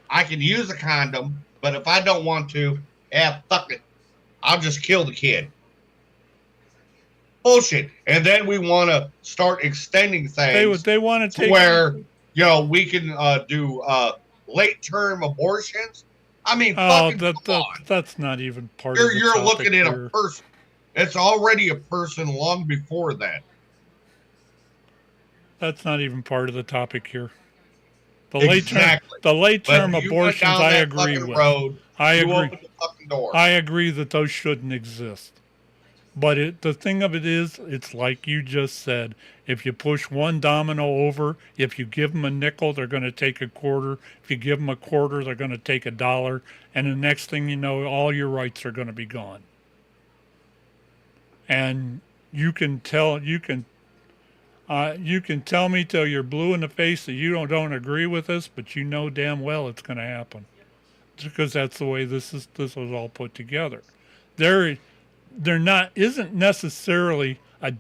I can use a condom, but if I don't want to, fuck it. I'll just kill the kid. Bullshit. And then we want to start extending things. They want to take where we can do late-term abortions. I mean, that's not even part of the You're topic looking at here. a person. It's already a person long before that. That's not even part of the topic here. The late term abortions, I agree with. I agree. Open the fucking door. I agree that those shouldn't exist. But the thing of it is, it's like you just said. If you push one domino over, if you give them a nickel, they're going to take a quarter. If you give them a quarter, they're going to take $1. And the next thing you know, all your rights are going to be gone. And You can tell me till you're blue in the face that you don't agree with this, but you know damn well it's going to happen because that's the way this was all put together. There not isn't necessarily a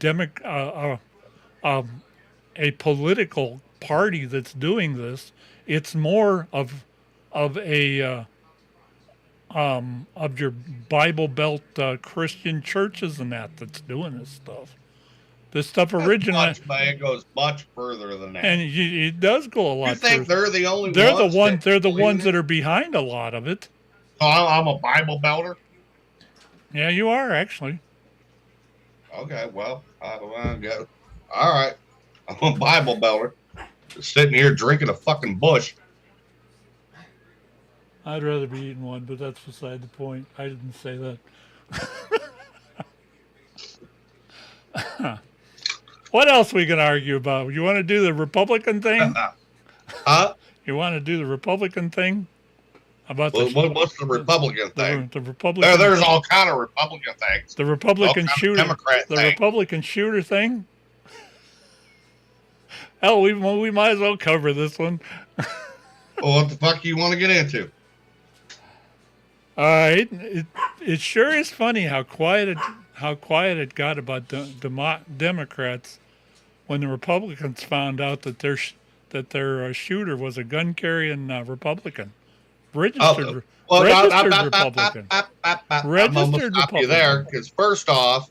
political party that's doing this. It's more of a of your Bible Belt Christian churches and that's doing this stuff. This stuff originated. It goes much further than that. And it does go a lot. You think further. they're the only ones? They're the ones that are behind a lot of it. So I'm a Bible belter? Yeah, you are, actually. Okay, well, all right. I'm a Bible belter. Just sitting here drinking a fucking bush. I'd rather be eating one, but that's beside the point. I didn't say that. What else we can argue about? You want to do the Republican thing? Huh? You want to do the Republican thing? About what's the Republican thing? The Republican. There's all kind of Republican things. The Republican shooter. Democrat the thing. Republican shooter thing. Hell, we might as well cover this one. Well, what the fuck do you want to get into? It sure is funny how quiet it got about Democrats when the Republicans found out that their shooter was a gun carrying Republican, registered Republican. I'm almost stop you there because first off,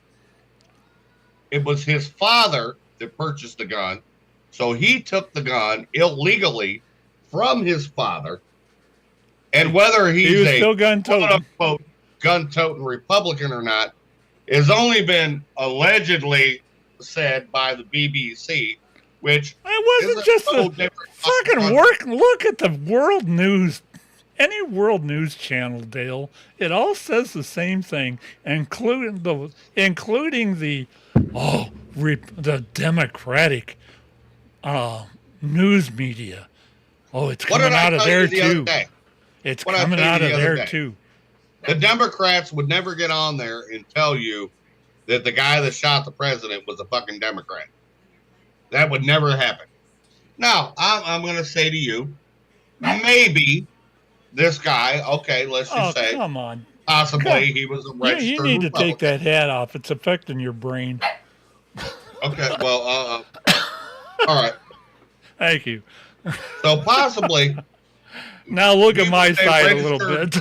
it was his father that purchased the gun, so he took the gun illegally from his father, and whether he was still gun-toting Republican or not has only been allegedly said by the BBC, which it wasn't just the fucking work. Look at the world news, any world news channel, Dale. It all says the same thing, including the Democratic news media. Oh, it's coming out of there too. It's coming out of there too. The Democrats would never get on there and tell you that the guy that shot the president was a fucking Democrat. That would never happen. Now, I'm going to say to you, maybe this guy, okay, let's just say, come on. Possibly he was a registered You need to Republican. take that hat off. It's affecting your brain. Okay, well, all right. Thank you. So possibly. Now look at my side a little bit.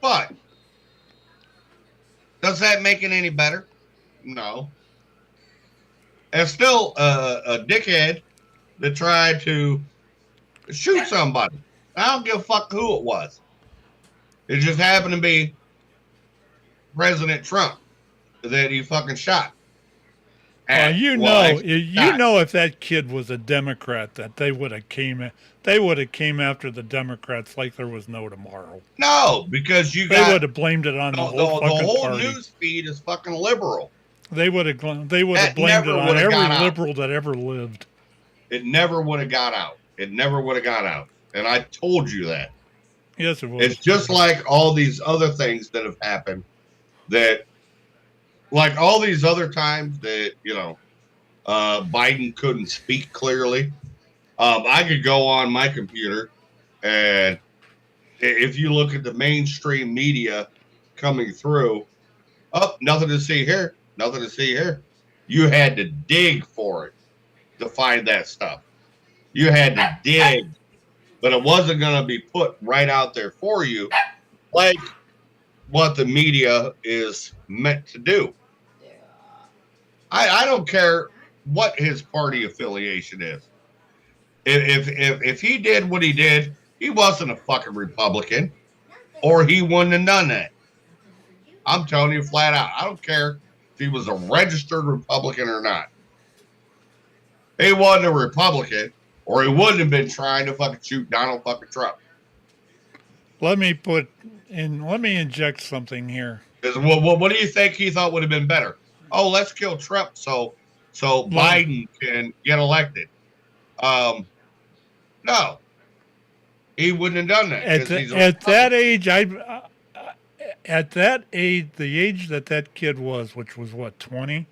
But does that make it any better? No. And still a dickhead that tried to shoot somebody. I don't give a fuck who it was. It just happened to be President Trump that he fucking shot. You know, if that kid was a Democrat, that they would have came after the Democrats like there was no tomorrow. No, because they would have blamed it on the whole party. News feed is fucking liberal. They would have blamed it on every liberal that ever lived. It never would have got out. And I told you that. Yes, it was. It's just like all these other things that have happened that. Like all these other times that, Biden couldn't speak clearly. I could go on my computer and if you look at the mainstream media coming through, nothing to see here. You had to dig for it to find that stuff. You had to dig, but it wasn't going to be put right out there for you like what the media is meant to do. I don't care what his party affiliation is. If he did what he did, he wasn't a fucking Republican, or he wouldn't have done that. I'm telling you flat out. I don't care if he was a registered Republican or not. He wasn't a Republican, or he wouldn't have been trying to fucking shoot Donald fucking Trump. Let me inject something here. What do you think he thought would have been better? Oh, let's kill Trump so Biden can get elected. No, he wouldn't have done that. At that age, the age that kid was, which was what, 20?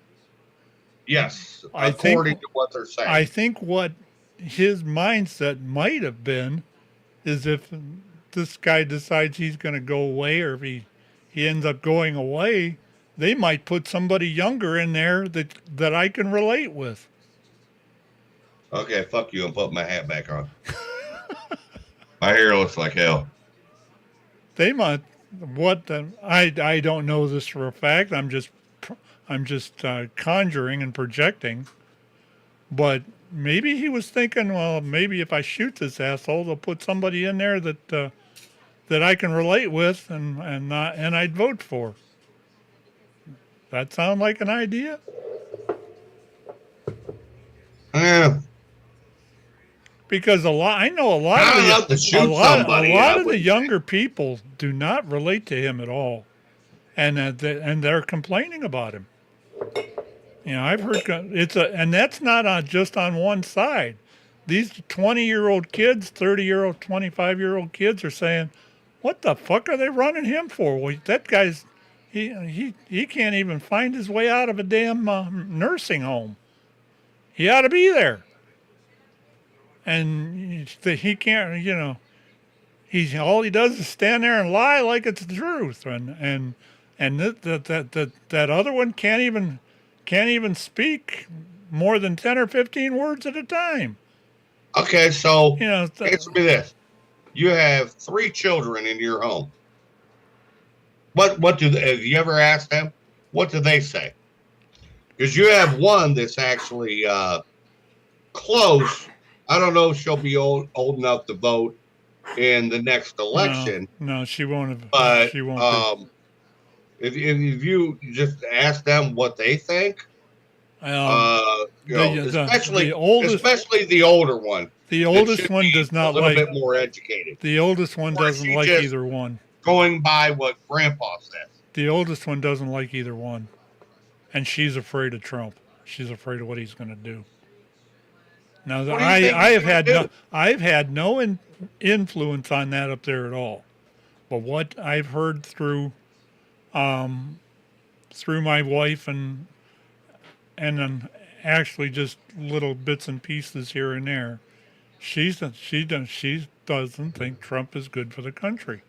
Yes, I according think to what they're saying. I think what his mindset might have been is if this guy decides he's going to go away, or if he ends up going away, they might put somebody younger in there that I can relate with. Okay, fuck you. I'm putting my hat back on. My hair looks like hell. They might. I don't know this for a fact. I'm just conjuring and projecting. But maybe he was thinking, well, maybe if I shoot this asshole, they'll put somebody in there that I can relate with and I'd vote for. That sound like an idea? Yeah. Because I know a lot I of don't have to shoot somebody. a lot of the younger people do not relate to him at all, and they're complaining about him. You know, I've heard and that's not just on one side. These 20-year-old kids, 30-year-old, 25-year-old kids are saying, "What the fuck are they running him for? Well, that guy's he can't even find his way out of a damn nursing home. He ought to be there." And he can't, he's all he does is stand there and lie like it's the truth, and that other one can't even speak more than 10 or 15 words at a time. Okay, so Answer me this: you have 3 children in your home. What do have you ever asked them? What do they say? Because you have one that's actually close. I don't know if she'll be old enough to vote in the next election. No, she won't have. But She won't. if you just ask them what they think, especially the older one. The oldest one does not a little bit more educated. The oldest one doesn't like either one. Going by what Grandpa says. The oldest one doesn't like either one, and she's afraid of Trump. She's afraid of what he's going to do. Now, I've had no influence on that up there at all, but what I've heard through my wife and then actually just little bits and pieces here and there, she doesn't think Trump is good for the country.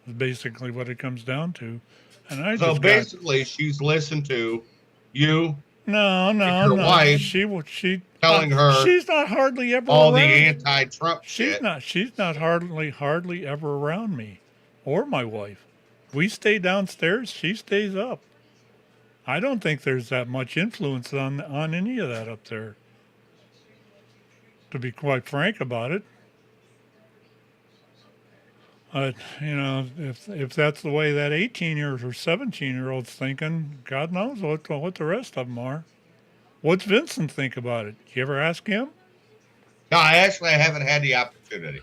Is basically what it comes down to, and she's listened to you. No. Wife she telling her she's not hardly ever all around. The anti-Trump shit. She's not hardly ever around me or my wife. We stay downstairs. She stays up. I don't think there's that much influence on any of that up there. To be quite frank about it. If that's the way that 18-year-old or 17-year-old's thinking, God knows what the rest of them are. What's Vincent think about it? You ever ask him? No, I haven't had the opportunity.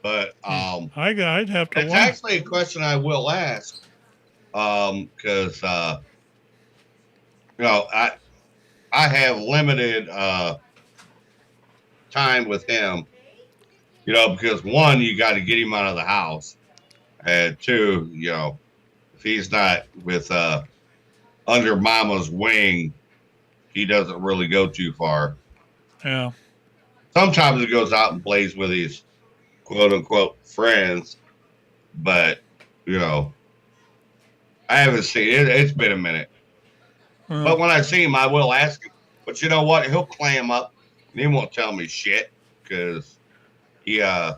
But I'd have to. It's actually a question I will ask, because I have limited time with him. Because 1, you got to get him out of the house, and 2, if he's not with under Mama's wing, he doesn't really go too far. Yeah. Sometimes he goes out and plays with his quote unquote friends, but I haven't seen it. It's been a minute. But when I see him, I will ask him. But you know what? He'll clam up and he won't tell me shit because he I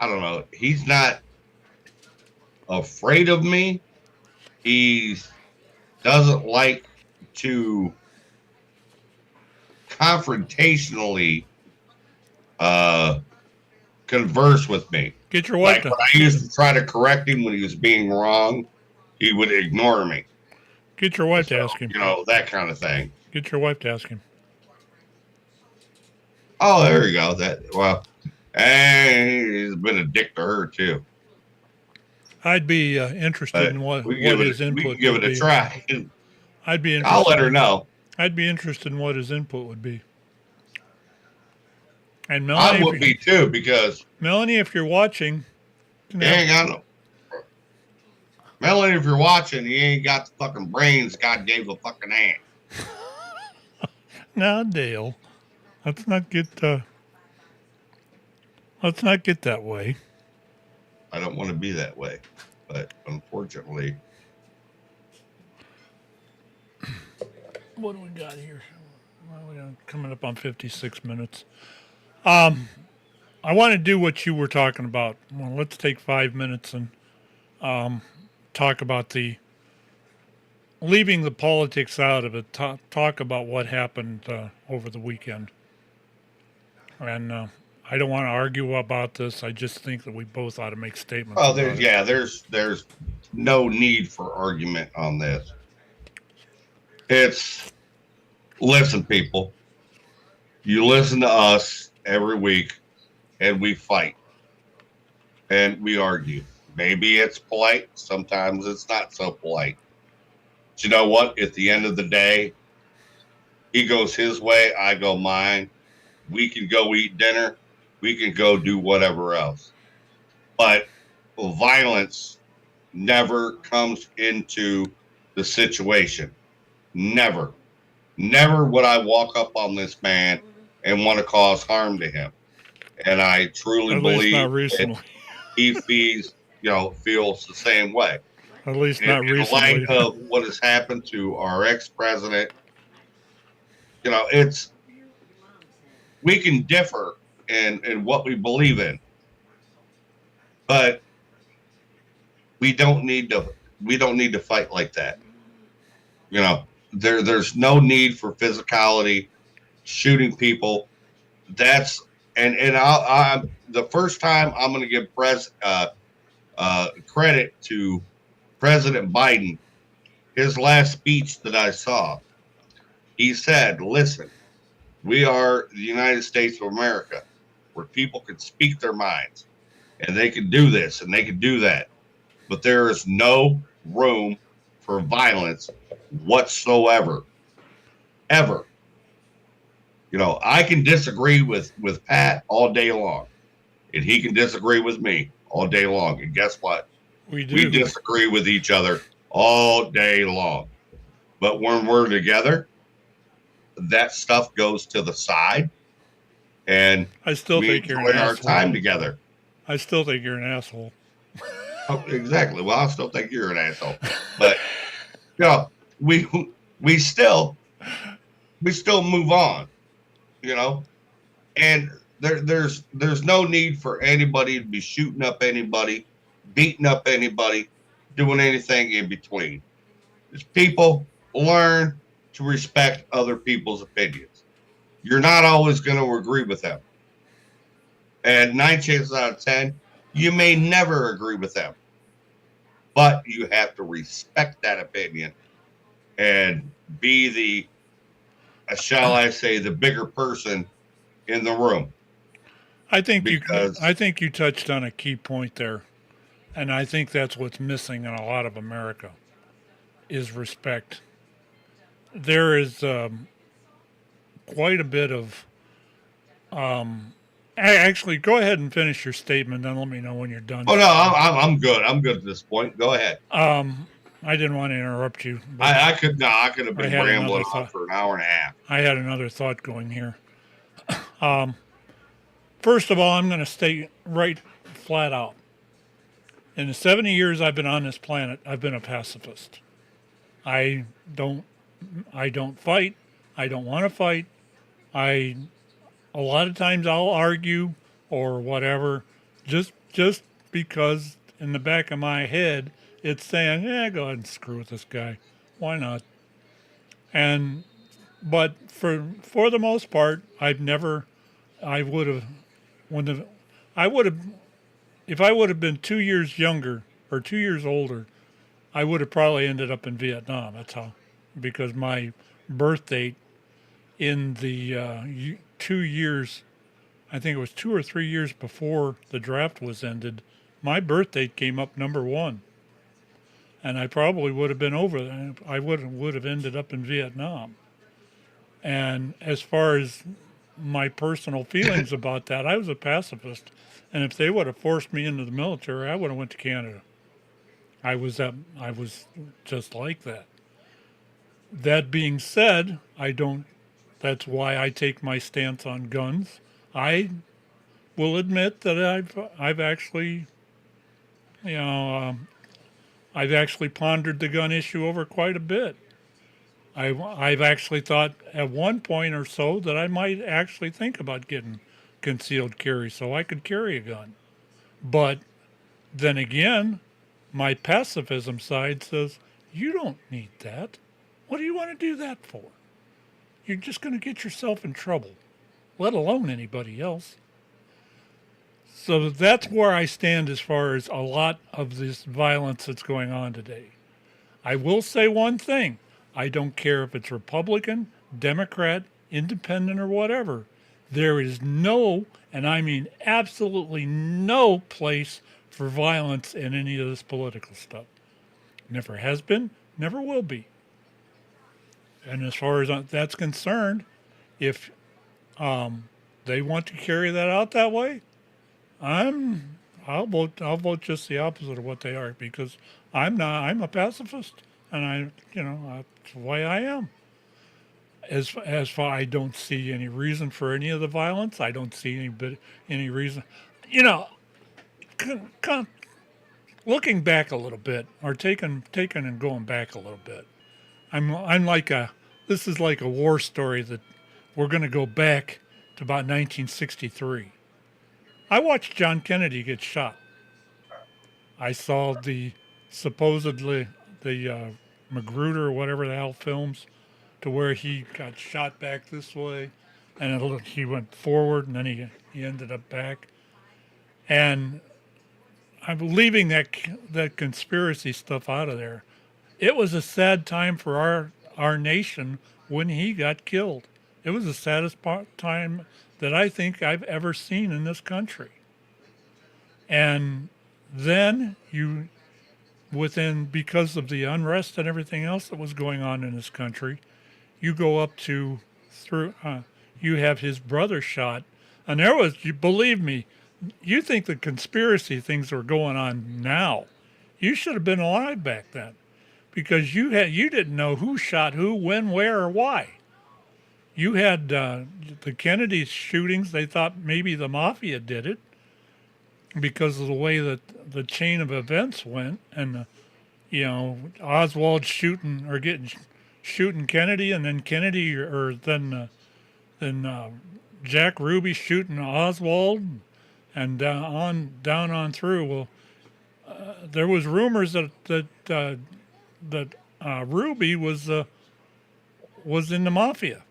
don't know. He's not afraid of me. He doesn't like to confrontationally converse with me. Get your wife when I used to try to correct him when he was being wrong, he would ignore me. Get your wife to ask him. That kind of thing. Get your wife to ask him. Oh, there you go. And he's been a dick to her too. I'd be interested in what his input would be. Give it a try. I'd be interested. I'll let her know. I'd be interested in what his input would be. And Melanie, I would be too, because Melanie, if you're watching, Melanie, if you're watching, you ain't got the fucking brains God gave the fucking ant. Now, Dale, let's not get that way. I don't want to be that way, but unfortunately, What do we got here? Well, we're coming up on 56 minutes. I want to do what you were talking about. Well, let's take 5 minutes and talk about leaving the politics out of it. Talk about what happened over the weekend. And I don't want to argue about this. I just think that we both ought to make statements. oh, there's no need for argument on this. Listen, people, you listen to us every week and we fight and we argue. Maybe it's polite. Sometimes it's not so polite. But you know what? At the end of the day, he goes his way, I go mine. We can go eat dinner. We can go do whatever else. But violence never comes into the situation. Never. Never would I walk up on this man and want to cause harm to him. And I truly believe that he feels the same way. At least not recently. In light of what has happened to our ex-president, we can differ in what we believe in, but we don't need to fight like that. There's no need for physicality, shooting people. That's and I'm the first time I'm going to give credit to President Biden. His last speech that I saw, he said, "Listen, we are the United States of America, where people can speak their minds, and they can do this and they can do that, but there is no room for violence whatsoever, ever." I can disagree with Pat all day long, and he can disagree with me all day long. And guess what? We disagree with each other all day long. But when we're together, that stuff goes to the side, and I still think you're an asshole. Our time together. I still think you're an asshole. Oh, exactly. Well, I still think you're an asshole, but we still move on. And there's no need for anybody to be shooting up anybody, beating up anybody, doing anything in between. Just people learn to respect other people's opinions. You're not always going to agree with them. And 9 chances out of 10, you may never agree with them. But you have to respect that opinion and be shall I say, the bigger person in the room. I think you touched on a key point there. And I think that's what's missing in a lot of America is respect. There is quite a bit of actually, go ahead and finish your statement, then let me know when you're done. Oh no, I'm good. I'm good at this point. Go ahead. I didn't want to interrupt you. I could have been rambling on for an hour and a half. I had another thought going here. First of all, I'm going to state right flat out. In the 70 years I've been on this planet, I've been a pacifist. I don't fight. I don't want to fight. A lot of times I'll argue or whatever, just because in the back of my head it's saying, go ahead and screw with this guy. Why not? But for the most part, if I would have been 2 years younger or 2 years older, I would have probably ended up in Vietnam. That's how, because my birth date in the 2 years, I think it was 2 or 3 years before the draft was ended, my birth date came up number 1. And I probably would have been over. I would have ended up in Vietnam. And as far as my personal feelings about that, I was a pacifist. And if they would have forced me into the military, I would have went to Canada. I was just like that. That being said, I don't. That's why I take my stance on guns. I will admit that I've actually, you know, I've actually pondered the gun issue over quite a bit. I've actually thought at one point or so that I might actually think about getting concealed carry so I could carry a gun. But then again, my pacifism side says, you don't need that. What do you want to do that for? You're just going to get yourself in trouble, let alone anybody else. So that's where I stand as far as a lot of this violence that's going on today. I will say one thing. I don't care if it's Republican, Democrat, Independent, or whatever. There is no, and I mean absolutely no place for violence in any of this political stuff. Never has been, never will be. And as far as that's concerned, if they want to carry that out that way, I'll vote just the opposite of what they are, because I'm a pacifist, and that's the way I am. As far, I don't see any reason for any of the violence. I don't see any reason, looking back a little bit, or taking and going back a little bit. This is like a war story that we're going to go back to about 1963. I watched John Kennedy get shot. I saw the Magruder or whatever the hell films, to where he got shot back this way, and he went forward, and then he ended up back. And I'm leaving that conspiracy stuff out of there. It was a sad time for our nation when he got killed. It was the saddest time that I think I've ever seen in this country. And then because of the unrest and everything else that was going on in this country, you go up to you have his brother shot, and believe me, you think the conspiracy things are going on now. You should have been alive back then, because you didn't know who shot who, when, where, or why. You had the Kennedy shootings. They thought maybe the mafia did it because of the way that the chain of events went, and Oswald shooting Kennedy, and then Kennedy, or then Jack Ruby shooting Oswald, and down on through. Well, there was rumors that Ruby was in the mafia,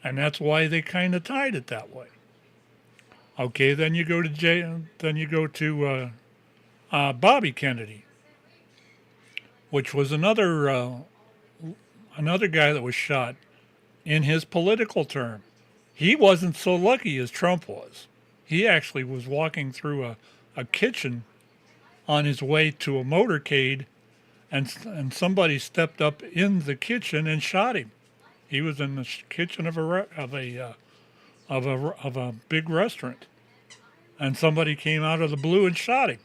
and that's why they kind of tied it that way. Okay, then you go to Bobby Kennedy, which was another guy that was shot in his political term. He wasn't so lucky as Trump was. He actually was walking through a kitchen on his way to a motorcade, and somebody stepped up in the kitchen and shot him. He was in the kitchen of a big restaurant, and somebody came out of the blue and shot him.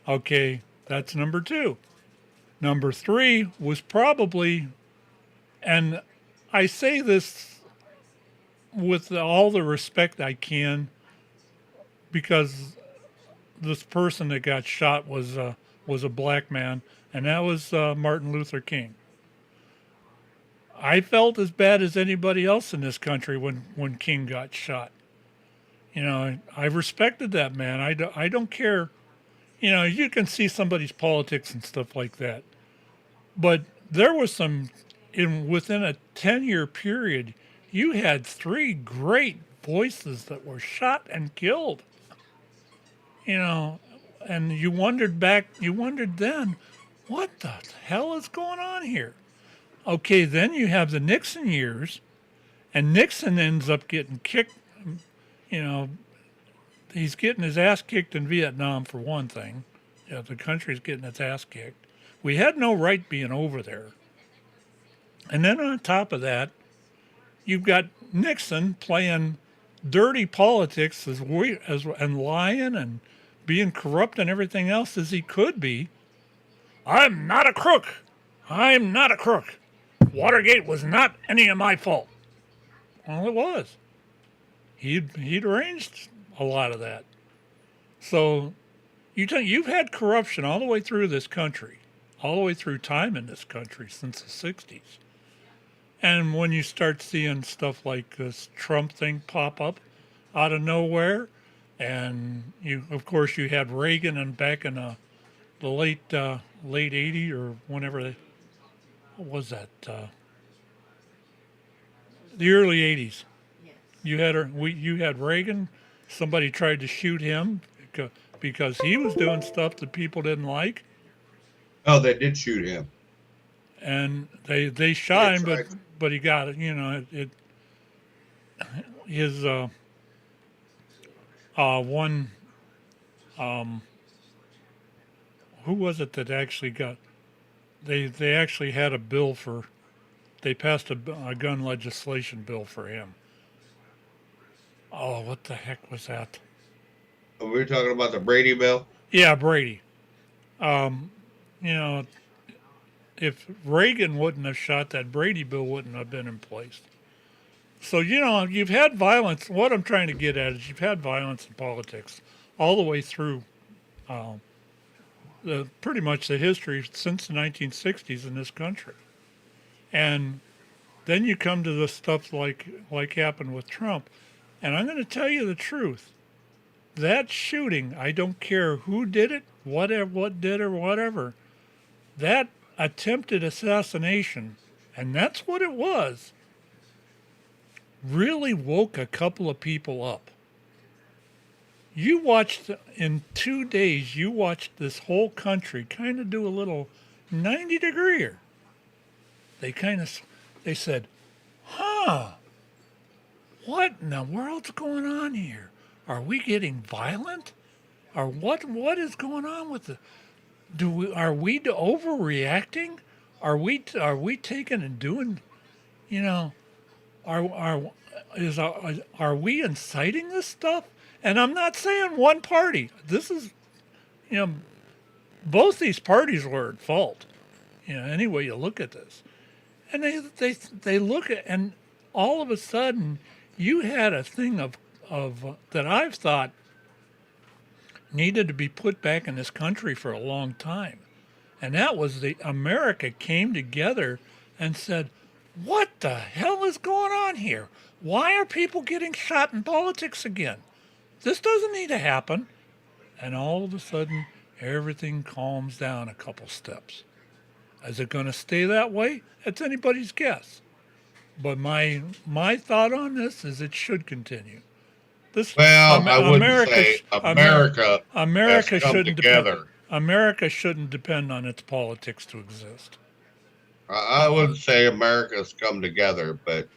Okay, that's number two. Number three was probably, and I say this with all the respect I can, because this person that got shot was a black man, and that was Martin Luther King. I felt as bad as anybody else in this country when King got shot. I respected that man. I don't care. You can see somebody's politics and stuff like that. But there was within a 10-year period, you had 3 great voices that were shot and killed. And you wondered then, what the hell is going on here? Okay, then you have the Nixon years, and Nixon ends up getting kicked. He's getting his ass kicked in Vietnam, for one thing. The country's getting its ass kicked. We had no right being over there. And then on top of that, you've got Nixon playing dirty politics and lying and being corrupt and everything else as he could be, I'm not a crook. I'm not a crook. Watergate was not any of my fault. Well, it was. He'd arranged a lot of that. So you've had corruption all the way through this country, all the way through time in this country since the 60s. And when you start seeing stuff like this Trump thing pop up out of nowhere, and of course, you had Reagan and back in the late 80s or whenever what was that? The early 80s. You had Reagan. Somebody tried to shoot him because he was doing stuff that people didn't like. Oh, they did shoot him. And they shot him, but he got it. His one who was it that actually got? They actually had a bill for. They passed a gun legislation bill for him. Oh, what the heck was that? We were talking about the Brady bill. Yeah, Brady. If Reagan wouldn't have shot that, Brady bill wouldn't have been in place. So, you've had violence. What I'm trying to get at is you've had violence in politics all the way through pretty much the history since the 1960s in this country. And then you come to the stuff like happened with Trump. And I'm going to tell you the truth. That shooting, I don't care who did it, what did or whatever, that attempted assassination, and that's what it was, really woke a couple of people up. In 2 days, you watched this whole country kind of do a little 90-degreer. They said, what in the world's going on here? Are we getting violent? Or what is going on with are we overreacting? Are we taking and doing, are we inciting this stuff? And I'm not saying one party. This is, both these parties were at fault. Any way you look at this. And they look at, and all of a sudden you had a thing of that I've thought needed to be put back in this country for a long time. And that was America came together and said, what the hell is going on here? Why are people getting shot in politics again? This doesn't need to happen. And all of a sudden, everything calms down a couple steps. Is it going to stay that way? It's anybody's guess. But my thought on this is it should continue. I wouldn't say America shouldn't together. America shouldn't depend on its politics to exist. I wouldn't say America's come together, but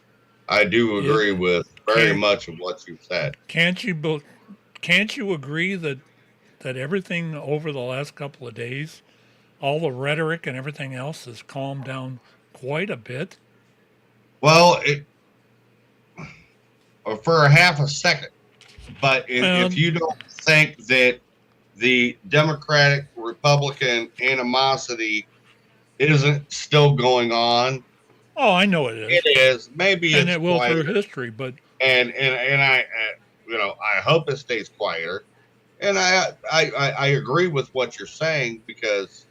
I do agree with very much of what you've said. Can't you agree that everything over the last couple of days, all the rhetoric and everything else has calmed down quite a bit? Well, for a half a second. But if you don't think that the Democratic-Republican animosity isn't still going on. Oh, I know it is. It is. Maybe it's it will quieter. through history, but and I I hope it stays quieter. And I agree with what you're saying because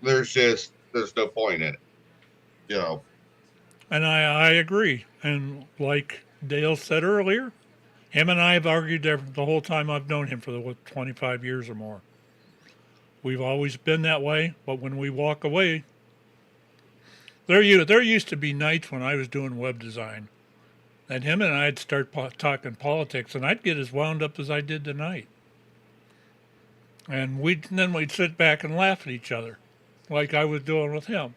there's no point in it. And I agree. And like Dale said earlier, him and I have argued the whole time I've known him for 25 years or more. We've always been that way, but when we walk away, there used to be nights when I was doing web design, and him and I'd start talking politics, and I'd get as wound up as I did tonight. And then we'd sit back and laugh at each other, like I was doing with him.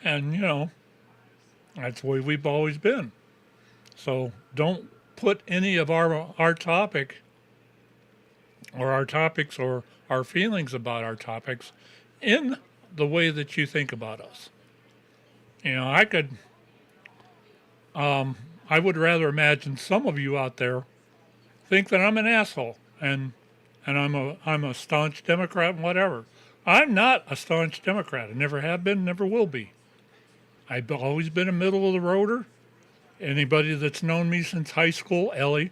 And, that's the way we've always been. So don't put any of our topic or our topics or our feelings about our topics in the way that you think about us. I would rather imagine some of you out there think that I'm an asshole, and and I'm a staunch Democrat and whatever. I'm not a staunch Democrat. I never have been, never will be. I've always been a middle of the roader. Anybody that's known me since high school, Ellie,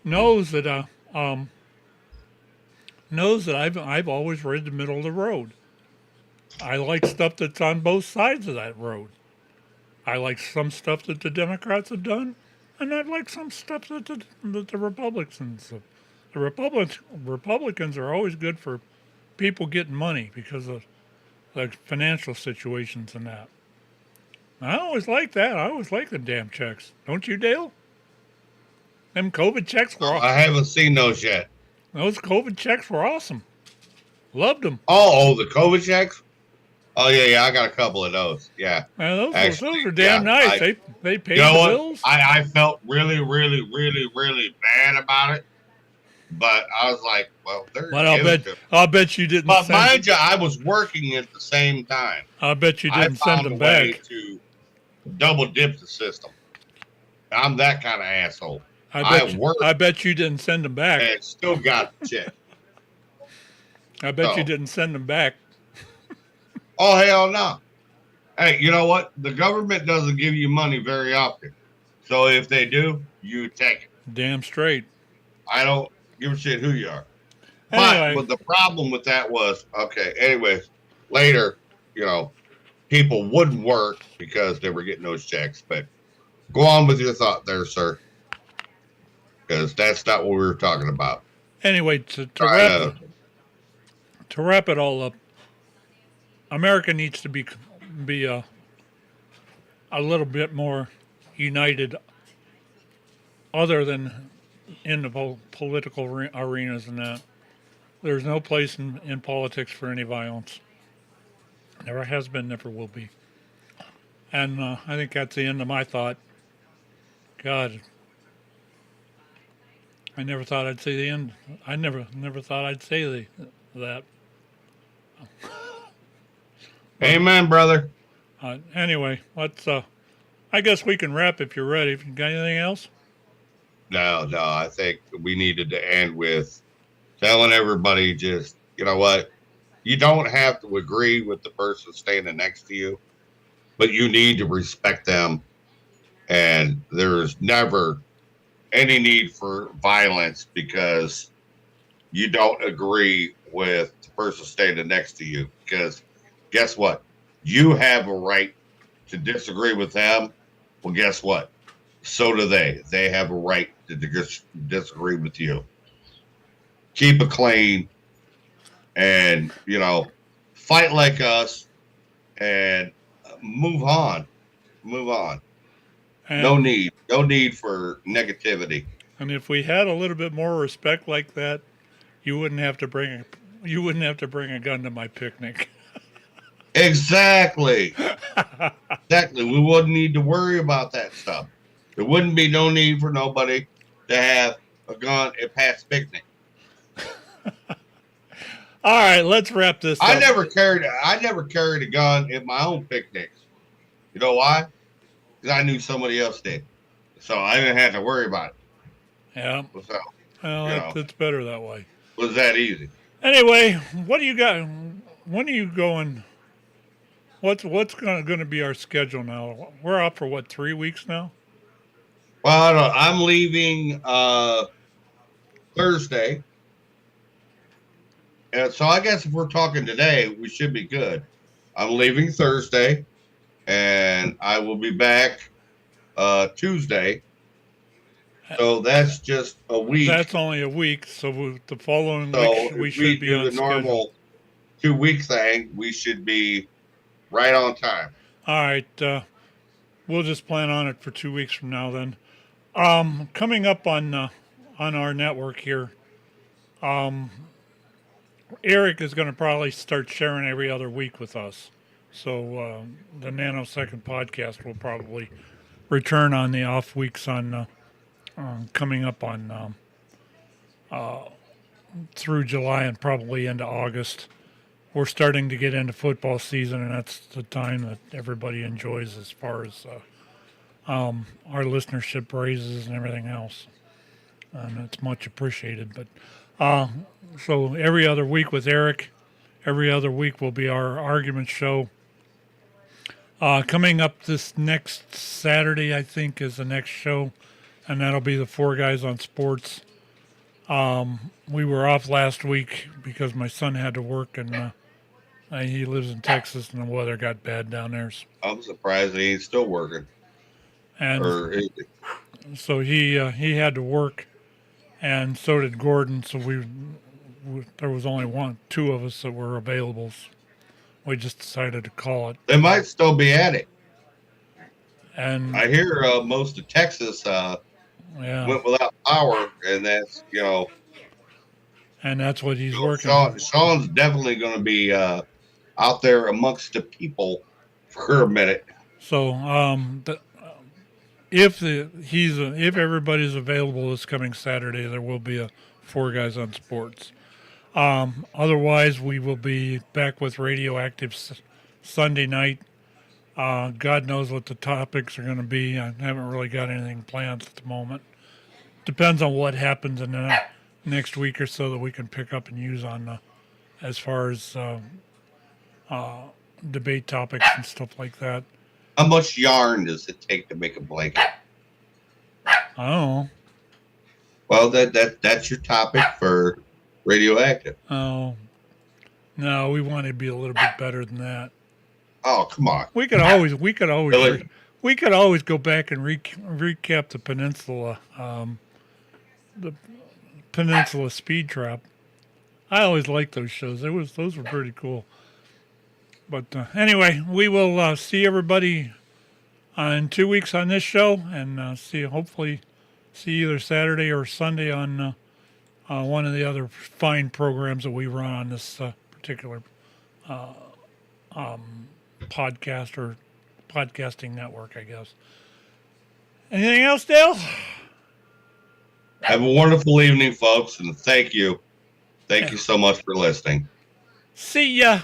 knows that I've always read the middle of the road. I like stuff that's on both sides of that road. I like some stuff that the Democrats have done, and I like some stuff that the Republicans have. The Republicans are always good for people getting money because of the financial situations and that. I always like that. I always like the damn checks. Don't you, Dale? Them COVID checks were I haven't seen those yet. Those COVID checks were awesome. Loved them. Oh, the COVID checks? Oh, yeah, I got a couple of those. Yeah. Man, those are yeah, damn nice. They paid you know the what? bills. I felt really, really, really, really bad about it. But I was like, well, they're But I'll bet you didn't. But mind you, I was working at the same time. I bet you didn't send them back. I found a way to double dip the system. I'm that kind of asshole. I bet you didn't send them back. And still got the check. I bet you didn't send them back. Oh, hell no. Hey, you know what? The government doesn't give you money very often. So if they do, you take it. Damn straight. I don't give a shit who you are. Anyway. But the problem with that was, okay, anyways, later, people wouldn't work because they were getting those checks. But go on with your thought there, sir. Because that's not what we were talking about. Anyway, to wrap it all up, America needs to be a little bit more united, other than in the political arenas and that. There's no place in politics for any violence. Never has been, never will be. And I think that's the end of my thought. God, I never thought I'd say the end. I never thought I'd say that. Amen, brother. Anyway, let's. I guess we can wrap if you're ready. You got anything else? No. I think we needed to end with telling everybody just, you know what? You don't have to agree with the person standing next to you, but you need to respect them. And there's never any need for violence because you don't agree with the person standing next to you. Because guess what? You have a right to disagree with them. Well, guess what? So do they. They have a right to disagree with you. Keep it clean and, fight like us and move on. Move on. And, no need for negativity. And if we had a little bit more respect like that, you wouldn't have to bring a gun to my picnic. Exactly. Exactly. We wouldn't need to worry about that stuff. There wouldn't be no need for nobody to have a gun at Pat's picnic. All right, let's wrap this up. I never carried a gun at my own picnics. You know why? Because I knew somebody else did. So I didn't have to worry about it. Yeah. So, well, it's better that way. It was that easy. Anyway, what do you got? When are you going? What's going to be our schedule now? We're out for 3 weeks now? Well, I don't know. I'm leaving Thursday. And so I guess if we're talking today, we should be good. I'm leaving Thursday, and I will be back Tuesday. So that's just a week. That's only a week. So the following week we should be on the normal 2-week thing. We should be right on time. All right. We'll just plan on it for 2 weeks from now then. Coming up on our network here, Eric is going to probably start sharing every other week with us. So the Nanosecond podcast will probably return on the off weeks on coming up on through July and probably into August. We're starting to get into football season, and that's the time that everybody enjoys as far as our listenership raises and everything else. And it's much appreciated. But So every other week with Eric, every other week will be our argument show. Coming up this next Saturday, I think, is the next show, and that'll be the Four Guys on Sports. We were off last week because my son had to work, and he lives in Texas, and the weather got bad down there. I'm surprised he ain't still working. And so he had to work, and so did Gordon. So there was only two of us that were available. So we just decided to call it. They might still be at it. And I hear most of Texas went without power, and that's and that's what he's working on. Sean's definitely going to be out there amongst the people for a minute. So if everybody's available this coming Saturday, there will be a Four Guys on Sports. Otherwise, we will be back with Radioactive Sunday night. God knows what the topics are going to be. I haven't really got anything planned at the moment. Depends on what happens in the next week or so that we can pick up and use on as far as debate topics and stuff like that. How much yarn does it take to make a blanket? I don't know. Well, that's your topic for Radioactive. Oh, no, we want to be a little bit better than that. Oh, come on. We could always Really? we could always go back and recap the Peninsula Speed Trap. I always liked those shows. Those were pretty cool. But anyway, we will see everybody in 2 weeks on this show, and hopefully see either Saturday or Sunday on one of the other fine programs that we run on this particular podcast or podcasting network, I guess. Anything else, Dale? Have a wonderful evening, folks, and thank you. Thank you so much for listening. See ya.